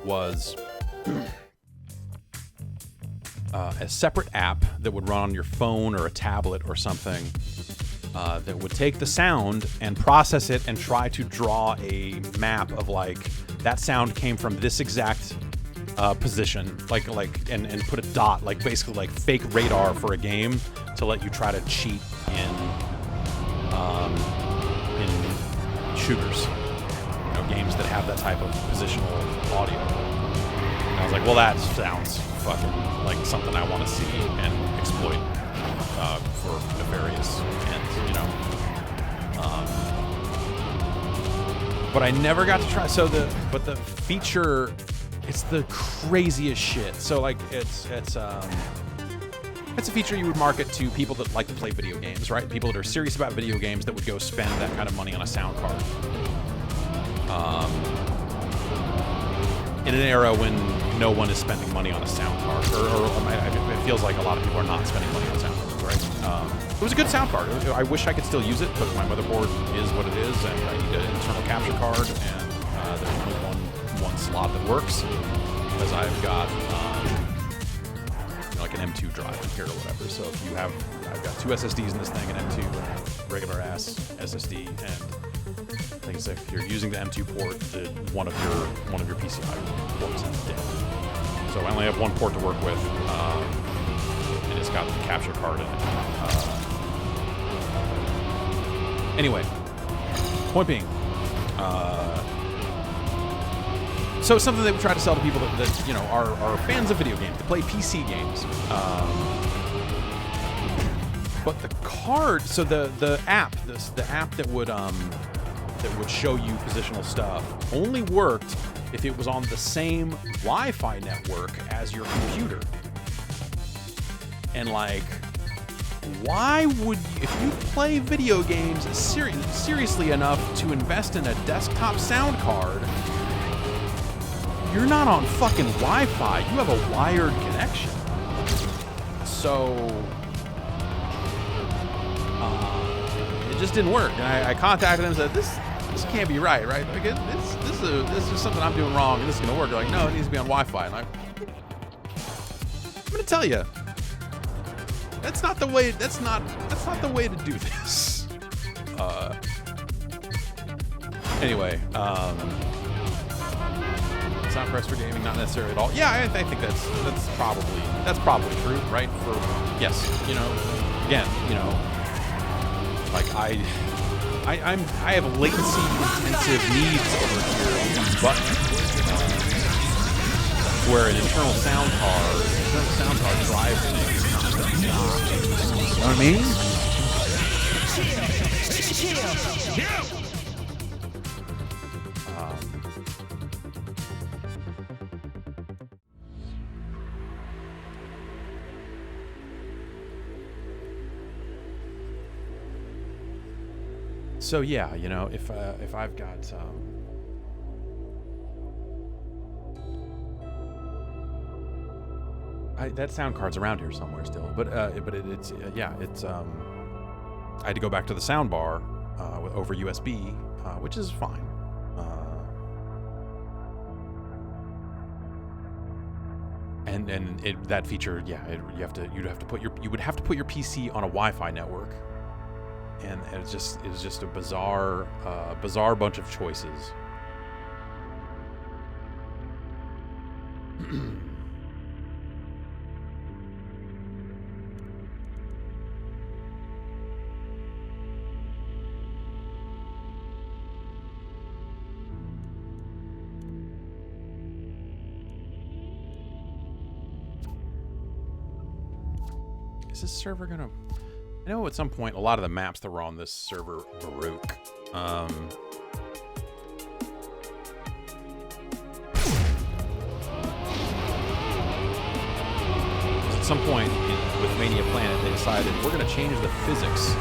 was a separate app that would run on your phone or a tablet or something that would take the sound and process it and try to draw a map of like that sound came from this exact position, and put a dot, like basically like fake radar for a game to let you try to cheat in shooters, games that have that type of positional audio. And I was like, well, that sounds fucking like something I want to see and exploit for nefarious ends, But I never got to try. But the feature, it's the craziest shit. So like it's a feature you would market to people that like to play video games, right? People that are serious about video games that would go spend that kind of money on a sound card. In an era when no one is spending money on a sound card, or it feels like a lot of people are not spending money on sound cards, right? It was a good sound card. I wish I could still use it, but my motherboard is what it is, and I need an internal capture card, and there's only one slot that works, because I've got like an M2 drive in here or whatever. So I've got 2 SSDs in this thing, an M2 and a regular ass SSD, and like I said, if you're using the M2 port, one of your PCI ports is dead. So I only have one port to work with, and it's got the capture card in it. Anyway, point being, so something that we try to sell to people that are fans of video games, that play PC games. But the card, so the app that would show you positional stuff only worked if it was on the same Wi-Fi network as your computer. And like, why would you, if you play video games seriously enough to invest in a desktop sound card, you're not on fucking Wi-Fi. You have a wired connection. So it just didn't work. And I contacted them and said, this can't be right? Like this is something I'm doing wrong, and this is gonna work. They're like, no, it needs to be on Wi-Fi. And I'm gonna tell you, that's not the way. That's not the way to do this. Anyway, sound press for gaming, not necessarily at all. Yeah, I think that's probably true, right? For yes, again, like I have latency intensive needs over here on these buttons, where an internal sound card drives things. You know what I mean? So yeah, if I've got that sound card's around here somewhere still, but it's I had to go back to the sound bar over USB, which is fine. And that feature, you would have to put your PC on a Wi-Fi network. And it was just a bizarre bunch of choices. Is this server gonna... I know at some point a lot of the maps that were on this server broke. At some point with Mania Planet, they decided we're gonna change the physics.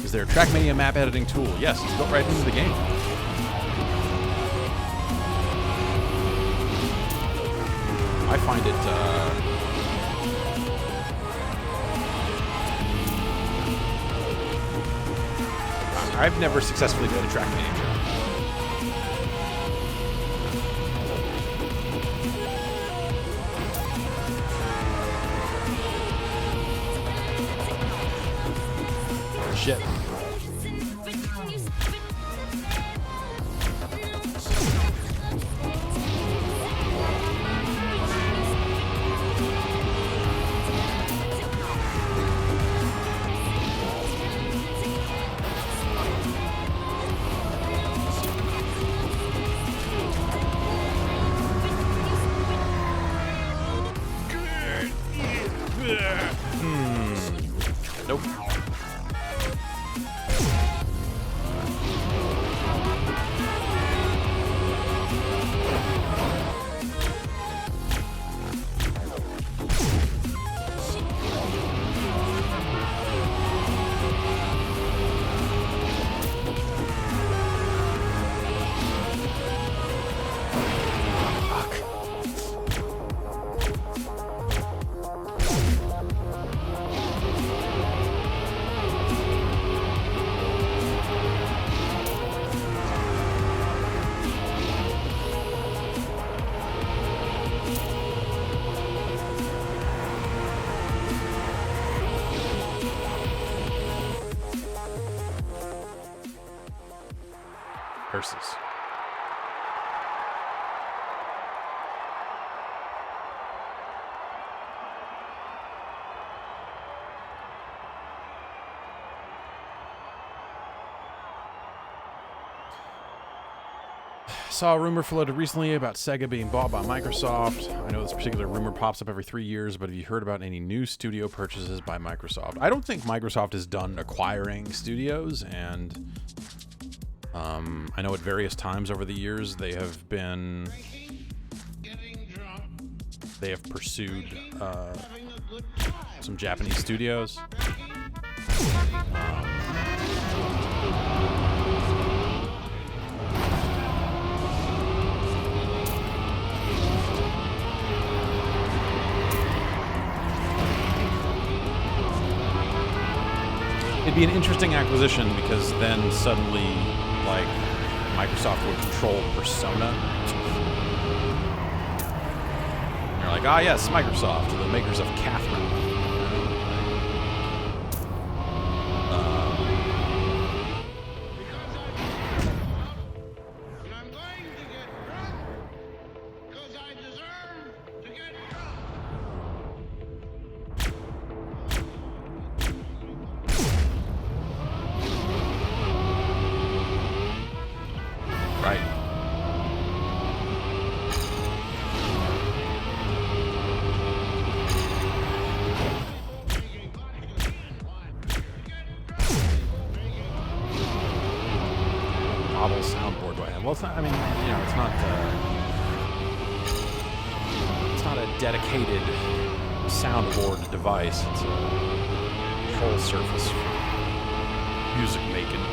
Is there a Trackmania map editing tool? Yes, it's built right into the game. I find it, I've never successfully played a Trackmania job. Shit. Nope. Crysis. Saw a rumor floated recently about Sega being bought by Microsoft. I know this particular rumor pops up every 3 years, but have you heard about any new studio purchases by Microsoft? I don't think Microsoft is done acquiring studios, and I know at various times over the years they have pursued some Japanese studios. It'd be an interesting acquisition because then suddenly, like, Microsoft would control Persona. And you're like, ah, yes, Microsoft, the makers of Catherine. Right. Model soundboard do I have? Well, it's not, I mean, you know, it's not a dedicated soundboard device. It's a full surface music making.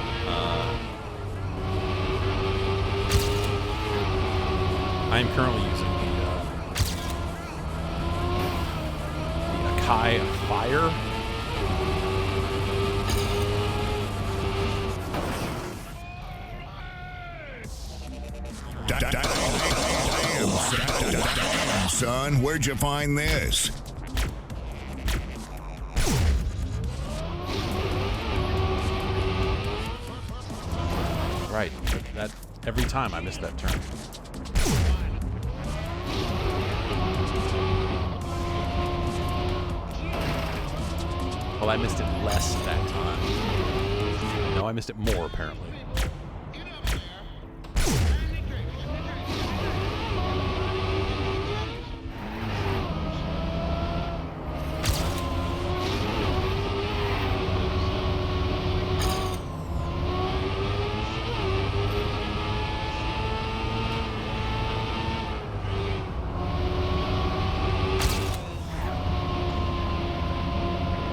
I am currently using the Akai Fire. Damn, son, where'd you find this? Right. That every time I miss that turn. Well, I missed it less that time. No, I missed it more, apparently.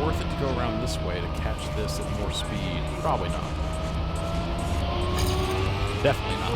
Worth it to go around this way to catch this at more speed? Probably not. Definitely not.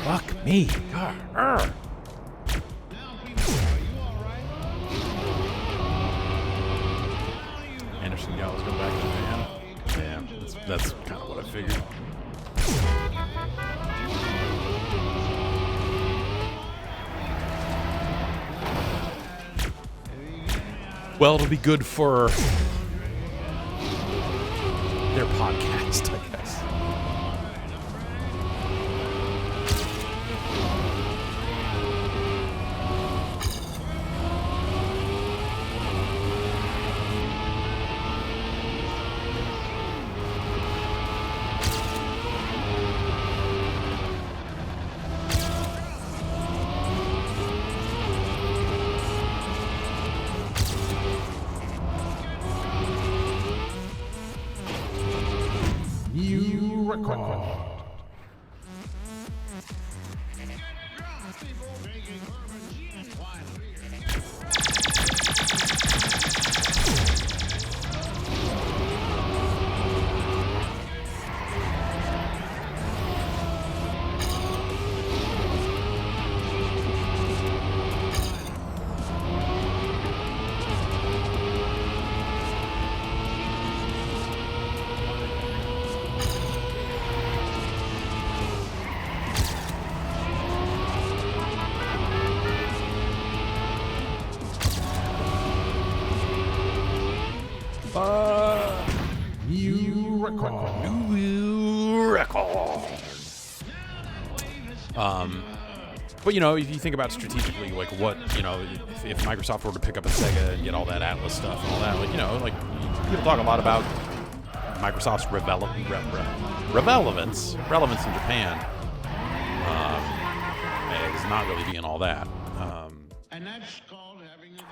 Fuck me. God. Arr. Anderson Gallows go back to the van. Yeah, that's kind of what I figured. Well, it'll be good for their podcast, I guess. New record. But, you know, if you think about strategically, like, what, you know, if Microsoft were to pick up a Sega and get all that Atlas stuff and all that, like, you know, like, people talk a lot about Microsoft's relevance in Japan. As not really being all that.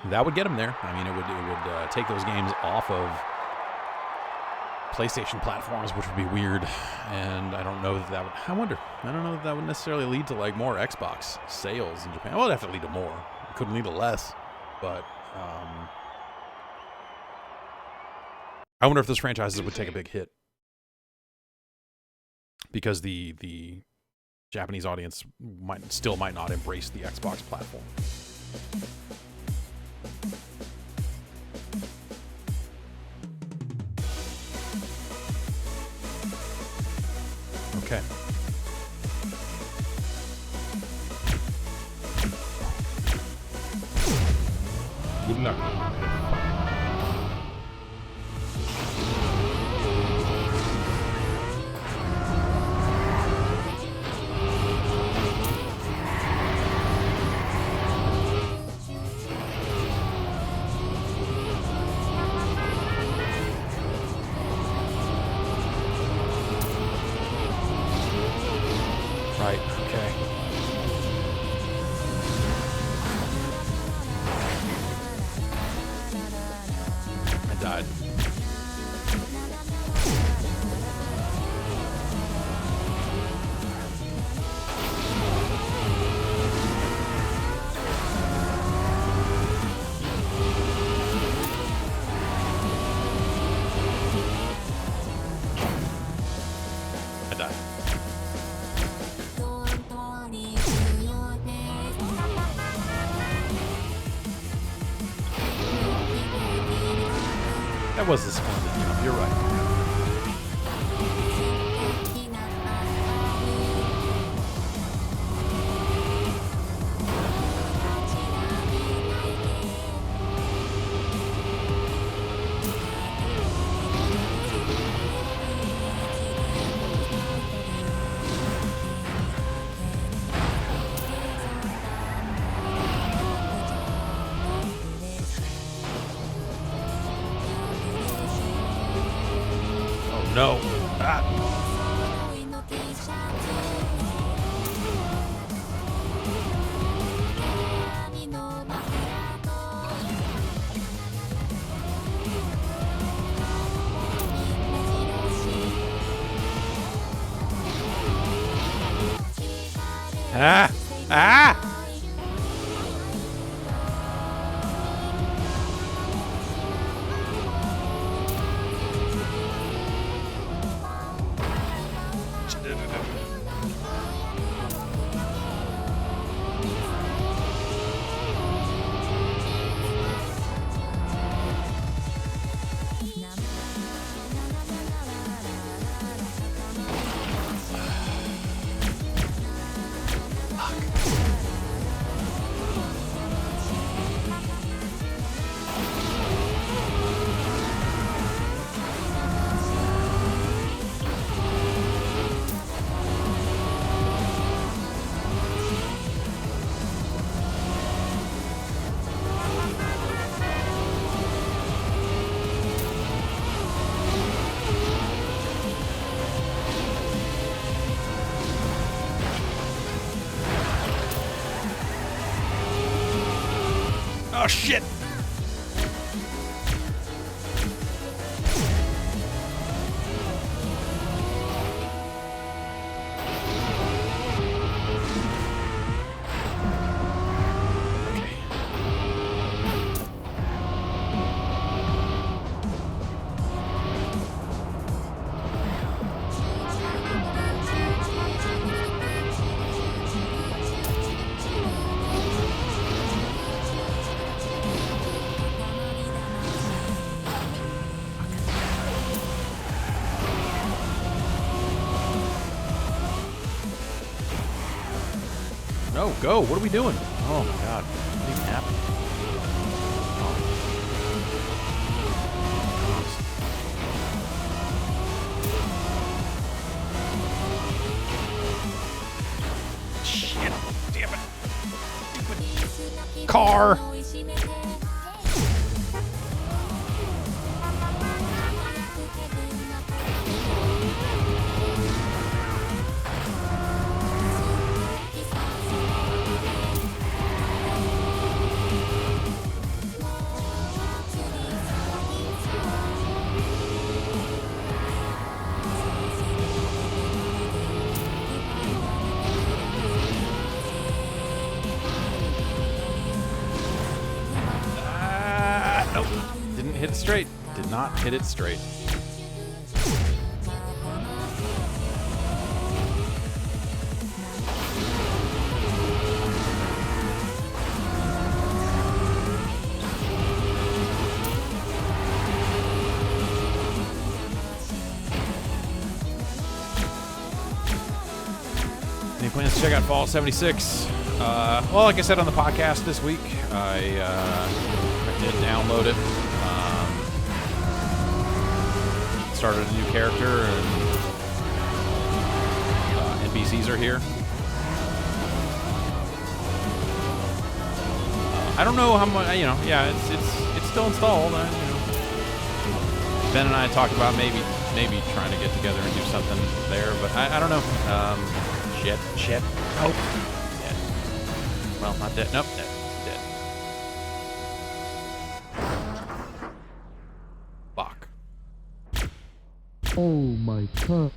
That would get them there. I mean, it would take those games off of PlayStation platforms, which would be weird, and I don't know that would. I don't know if that would necessarily lead to like more Xbox sales in Japan. Well, it'd have to lead to more. It couldn't lead to less, but I wonder if those franchises would take a big hit because the Japanese audience might not embrace the Xbox platform. Okay. Good luck. Right, okay. I died. That was a splendid jump. You're right. No. Ah. Ah. Ah. Oh, shit. No, go. What are we doing? Oh, my God. What even happened? Oh. Shit. Damn it. Stupid car. Nope. Didn't hit it straight. Did not hit it straight. Any plans to check out Fallout 76? Well, like I said on the podcast this week, I did download it. Started a new character, and NPCs are here. I don't know how much, yeah, it's still installed. Ben and I talked about maybe trying to get together and do something there, but I don't know. Shit. Nope. Dead. Well, not dead. Nope, dead. Fuck. Oh my god.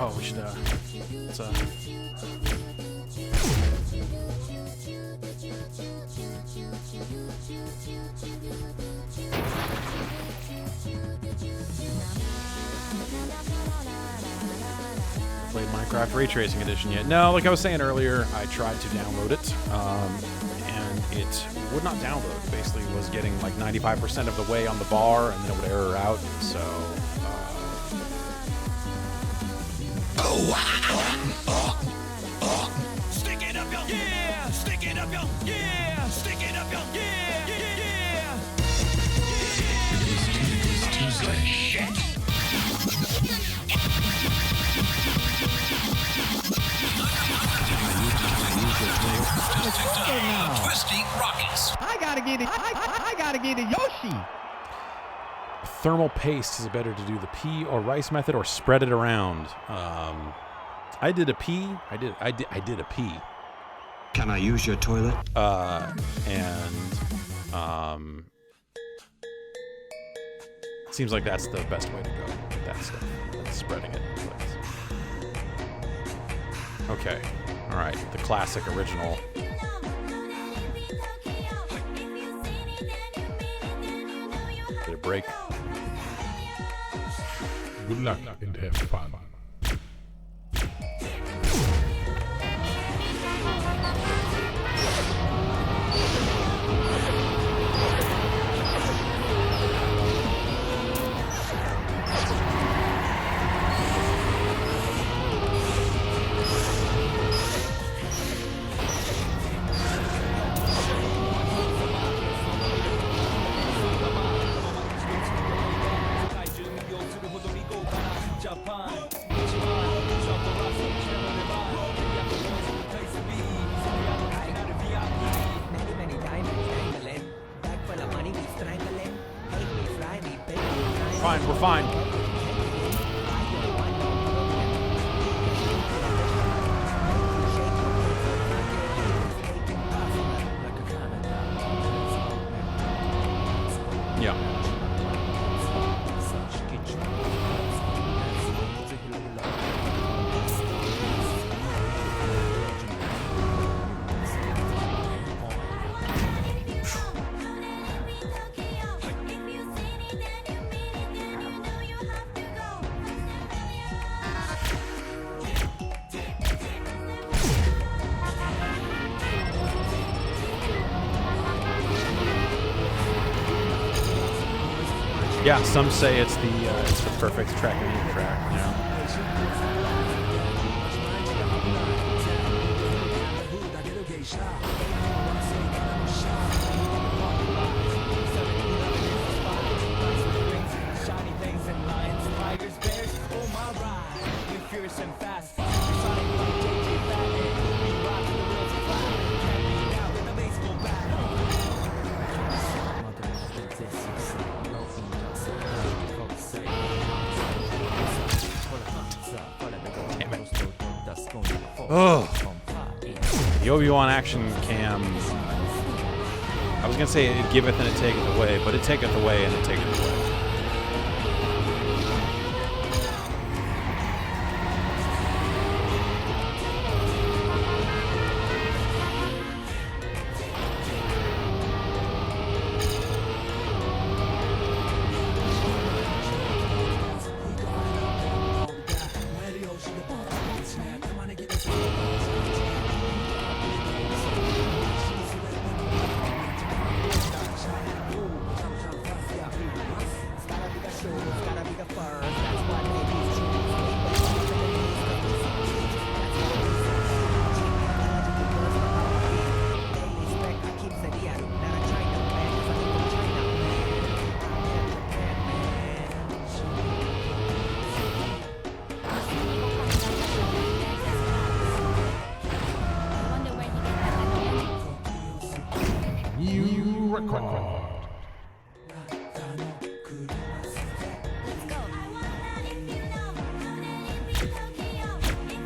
Oh, we should, let's, played Minecraft Ray Tracing Edition yet? No, like I was saying earlier, I tried to download it, and it would not download. Basically, was getting like 95% of the way on the bar, and then it would error out. So, Stick it up, yo, yeah! Stick it up, yo, yeah! Stick it up, yo, yeah! Yeah! Twisty Rockets. I gotta get it. I gotta get it, Yoshi. thermal paste, is it better to do the pea or rice method or spread it around? I did a pea. I did a pea. Can I use your toilet? Seems like that's the best way to go. That's spreading it. Okay. All right. The classic original. Did it break? Good luck and have fun. Fine, we're fine. Yeah. Yeah, some say it's the perfect Trackmania track. You know? Oh, the Obi-Wan action cam. I was gonna say it giveth and it taketh away, but it taketh away and it taketh away.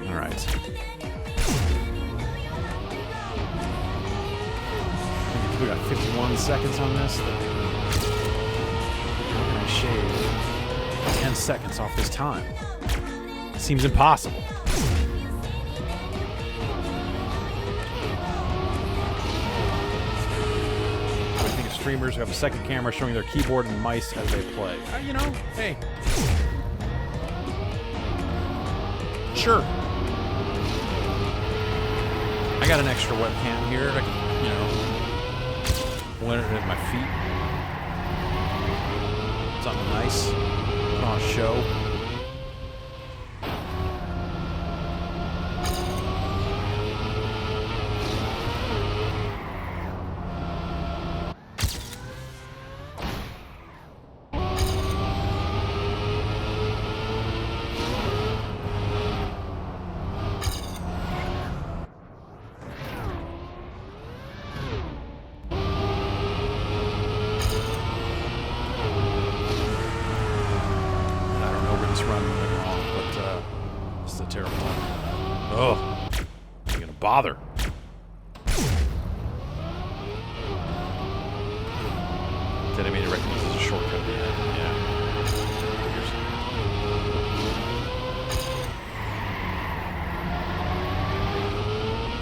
All right. We got 51 seconds on this. How can I shave 10 seconds off this time? seems impossible. I think of streamers who have a second camera showing their keyboard and mice as they play. You know, hey. Sure. I got an extra webcam here to, you know, blend it at my feet. Something nice. Put on a show. Bother. Then I made it recognize as a shortcut. Yeah.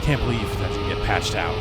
Can't believe that didn't get patched out.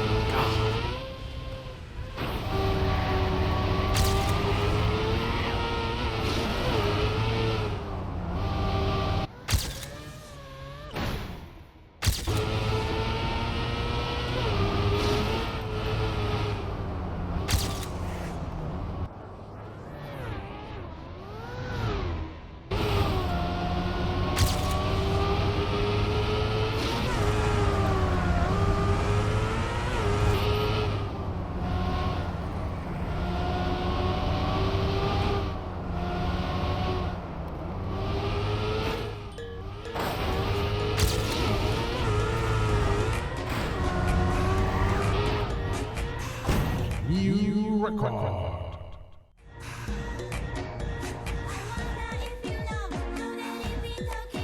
God.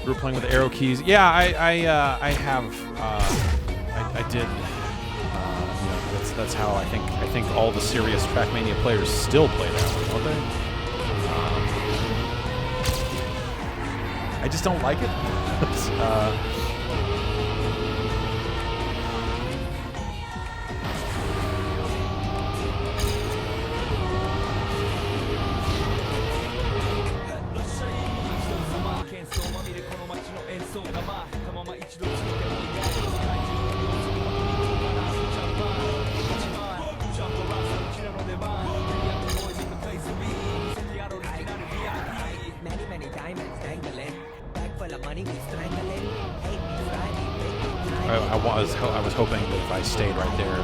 We were playing with arrow keys. Yeah, I have. I did. You know, that's how I think all the serious Trackmania players still play that way, don't they? I just don't like it. I was hoping that if I stayed right there, the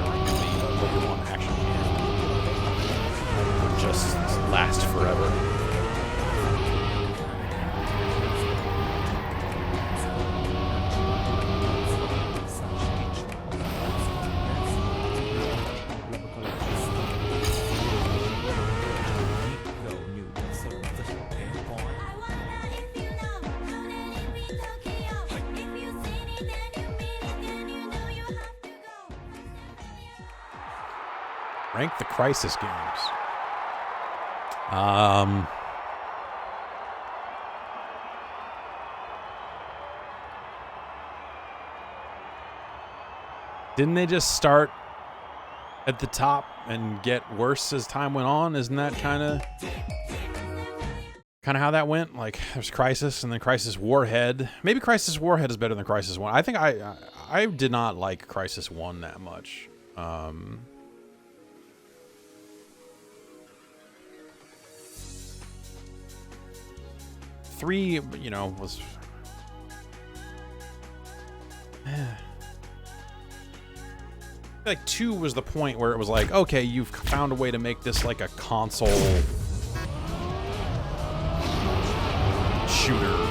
Obi-Wan action would just last forever. Rank the Crysis games. Didn't they just start at the top and get worse as time went on? Isn't that kind of how that went? Like, there's Crysis and then Crysis Warhead. Maybe Crysis Warhead is better than Crysis 1. I think I did not like Crysis 1 that much. 3, you know, was... I feel like 2 was the point where it was like, okay, you've found a way to make this like a console shooter.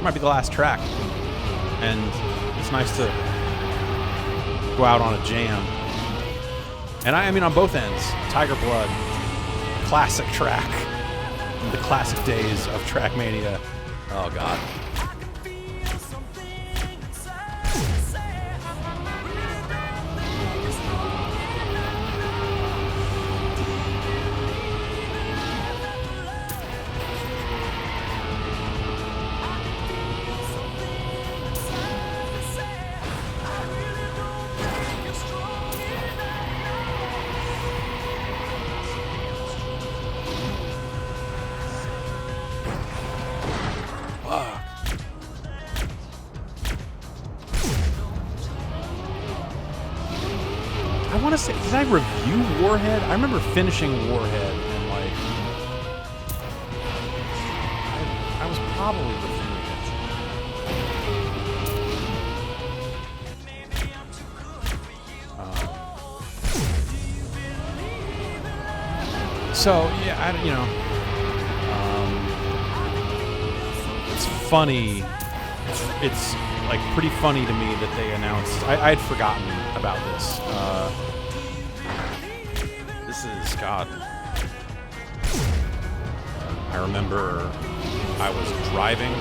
Might be the last track, and it's nice to go out on a jam. And I mean on both ends. Tiger Blood, classic track. the classic days of Trackmania. Oh god. I want to say, did I review Warhead? I remember finishing Warhead and like, I was probably reviewing it. So yeah, it's funny. It's like pretty funny to me that they announced. I had forgotten about this. This is God. I remember I was driving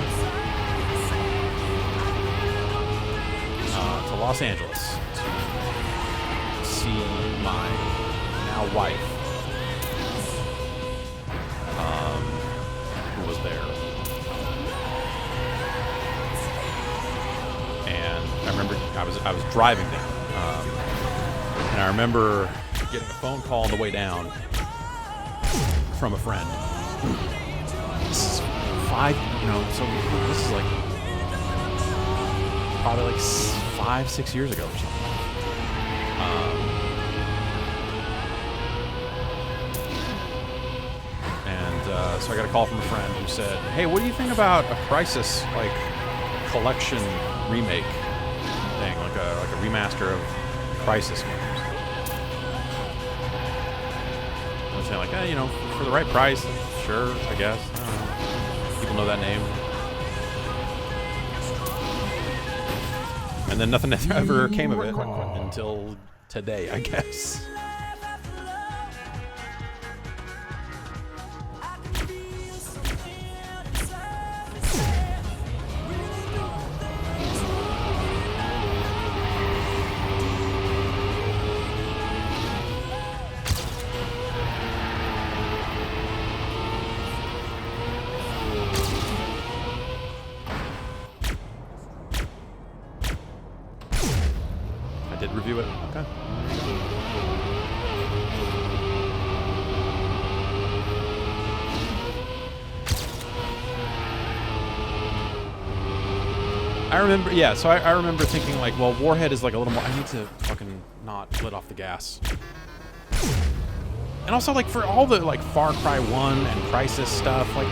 to Los Angeles to see my now wife, who was there. And I remember I was driving down, and I remember getting a phone call on the way down from a friend. This is so this is like probably like 5-6 years ago or something. So I got a call from a friend who said, "Hey, what do you think about a Crysis like collection remake thing, like a remaster of Crysis games?" I was saying like, for the right price, sure, I guess. I don't know. People know that name. And then nothing ever came of it until today, I guess. Did review it. Okay. I remember, yeah, so I remember thinking like, well, Warhead is like a little more, I need to fucking not let off the gas. And also like for all the like Far Cry 1 and Crysis stuff, like,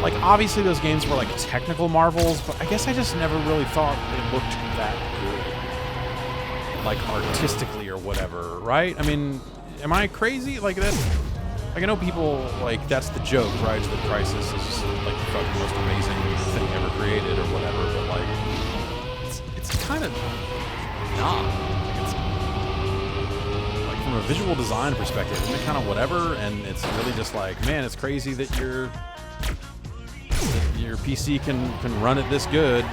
like obviously those games were like technical marvels, but I guess I just never really thought they looked that good, like artistically or whatever, right? I mean, am I crazy? Like that, like I know people like that's the joke, right? That Crysis is just like the fucking most amazing thing ever created or whatever, but like it's kind of not. Like it's like from a visual design perspective, isn't it kind of whatever? And it's really just like, man, it's crazy that your PC can run it this good.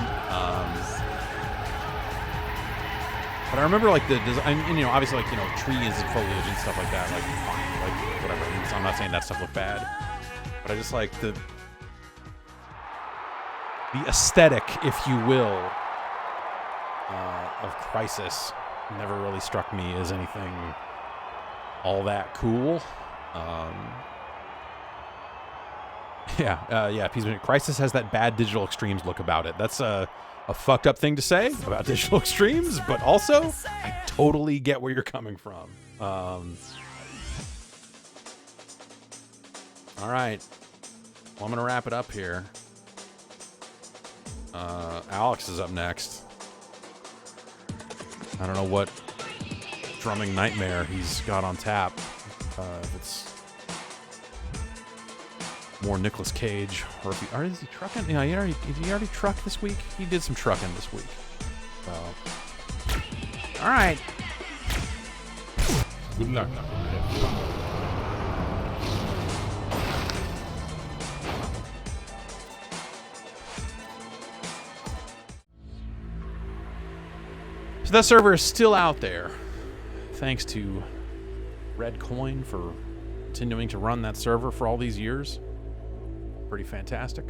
But I remember like the design, and obviously like trees and foliage and stuff like that, like fine, like whatever. So I'm not saying that stuff looked bad, but I just like the aesthetic, if you will, of Crysis never really struck me as anything all that cool. Yeah, Crysis has that bad Digital Extremes look about it. That's a fucked up thing to say about Digital Extremes, but also I totally get where you're coming from. All right, well, I'm gonna wrap it up here. Alex is up next. I don't know what drumming nightmare he's got on tap. If it's more Nicolas Cage, or if is he trucking? Yeah, did he already truck this week? He did some trucking this week. So, all right. Good luck. So that server is still out there. Thanks to Red Coin for continuing to run that server for all these years. Pretty fantastic.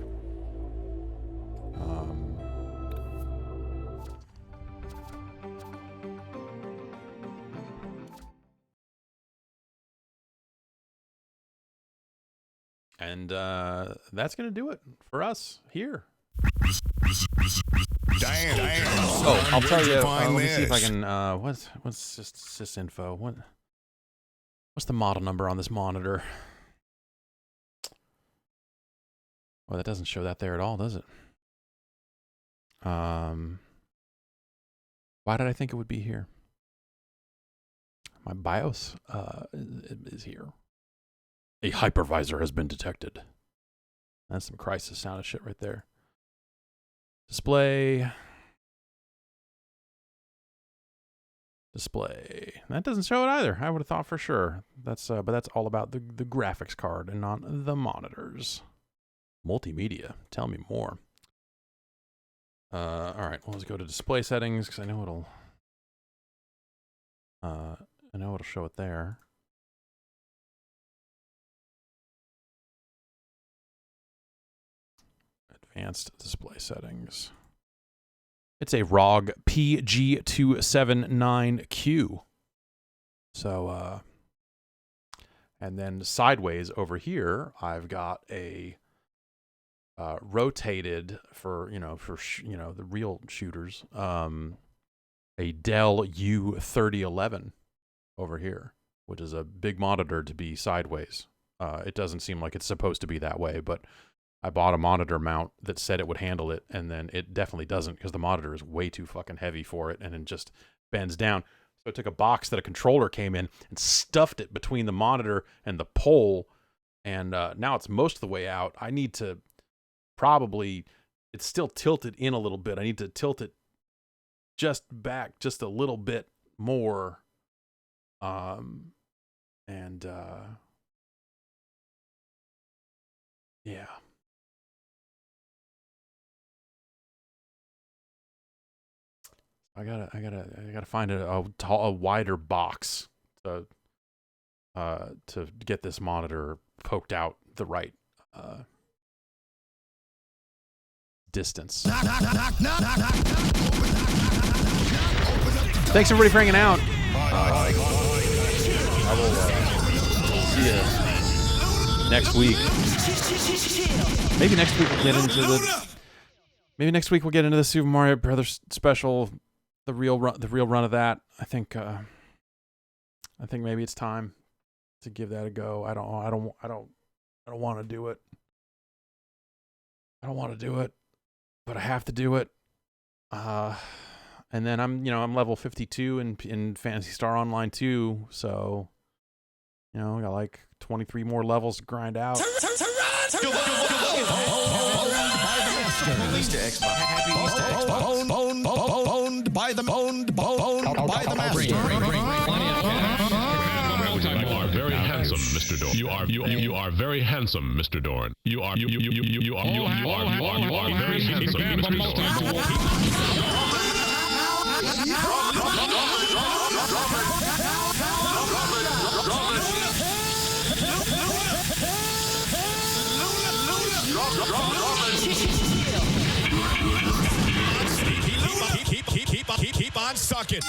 And that's going to do it for us here. Damn. Oh, I'll tell you. Find Let me see if I this. can. What's this info? What's the model number on this monitor? Well, that doesn't show that there at all, does it? Why did I think it would be here? My BIOS is here. A hypervisor has been detected. That's some Crysis sound of shit right there. Display. That doesn't show it either. I would have thought for sure. That's but that's all about the graphics card and not the monitors. Multimedia. Tell me more. All right. Well, let's go to display settings because I know it'll show it there. Advanced display settings. It's a ROG PG279Q. So, and then sideways over here, I've got a rotated for the real shooters, a Dell U3011 over here, which is a big monitor to be sideways. It doesn't seem like it's supposed to be that way, but I bought a monitor mount that said it would handle it, and then it definitely doesn't because the monitor is way too fucking heavy for it, and it just bends down. So I took a box that a controller came in and stuffed it between the monitor and the pole, and now it's most of the way out. I need to probably, it's still tilted in a little bit. I need to tilt it just back just a little bit more, yeah. I gotta find a wider box to get this monitor poked out the right distance. Thanks everybody for hanging out. I will see you next week. Maybe next week we'll get into the Super Mario Brothers special. The real run of that. I think maybe it's time to give that a go. I don't want to do it. I don't want to do it, but I have to do it. And then I'm level 52 in Phantasy Star Online 2, so I got like 23 more levels to grind out. Released to Xbox. Owned by the master. You are very handsome, Mr. Dorn. You are very handsome, Mr. Dorn. You are very handsome, Mr. Dorn. Keep on sucking.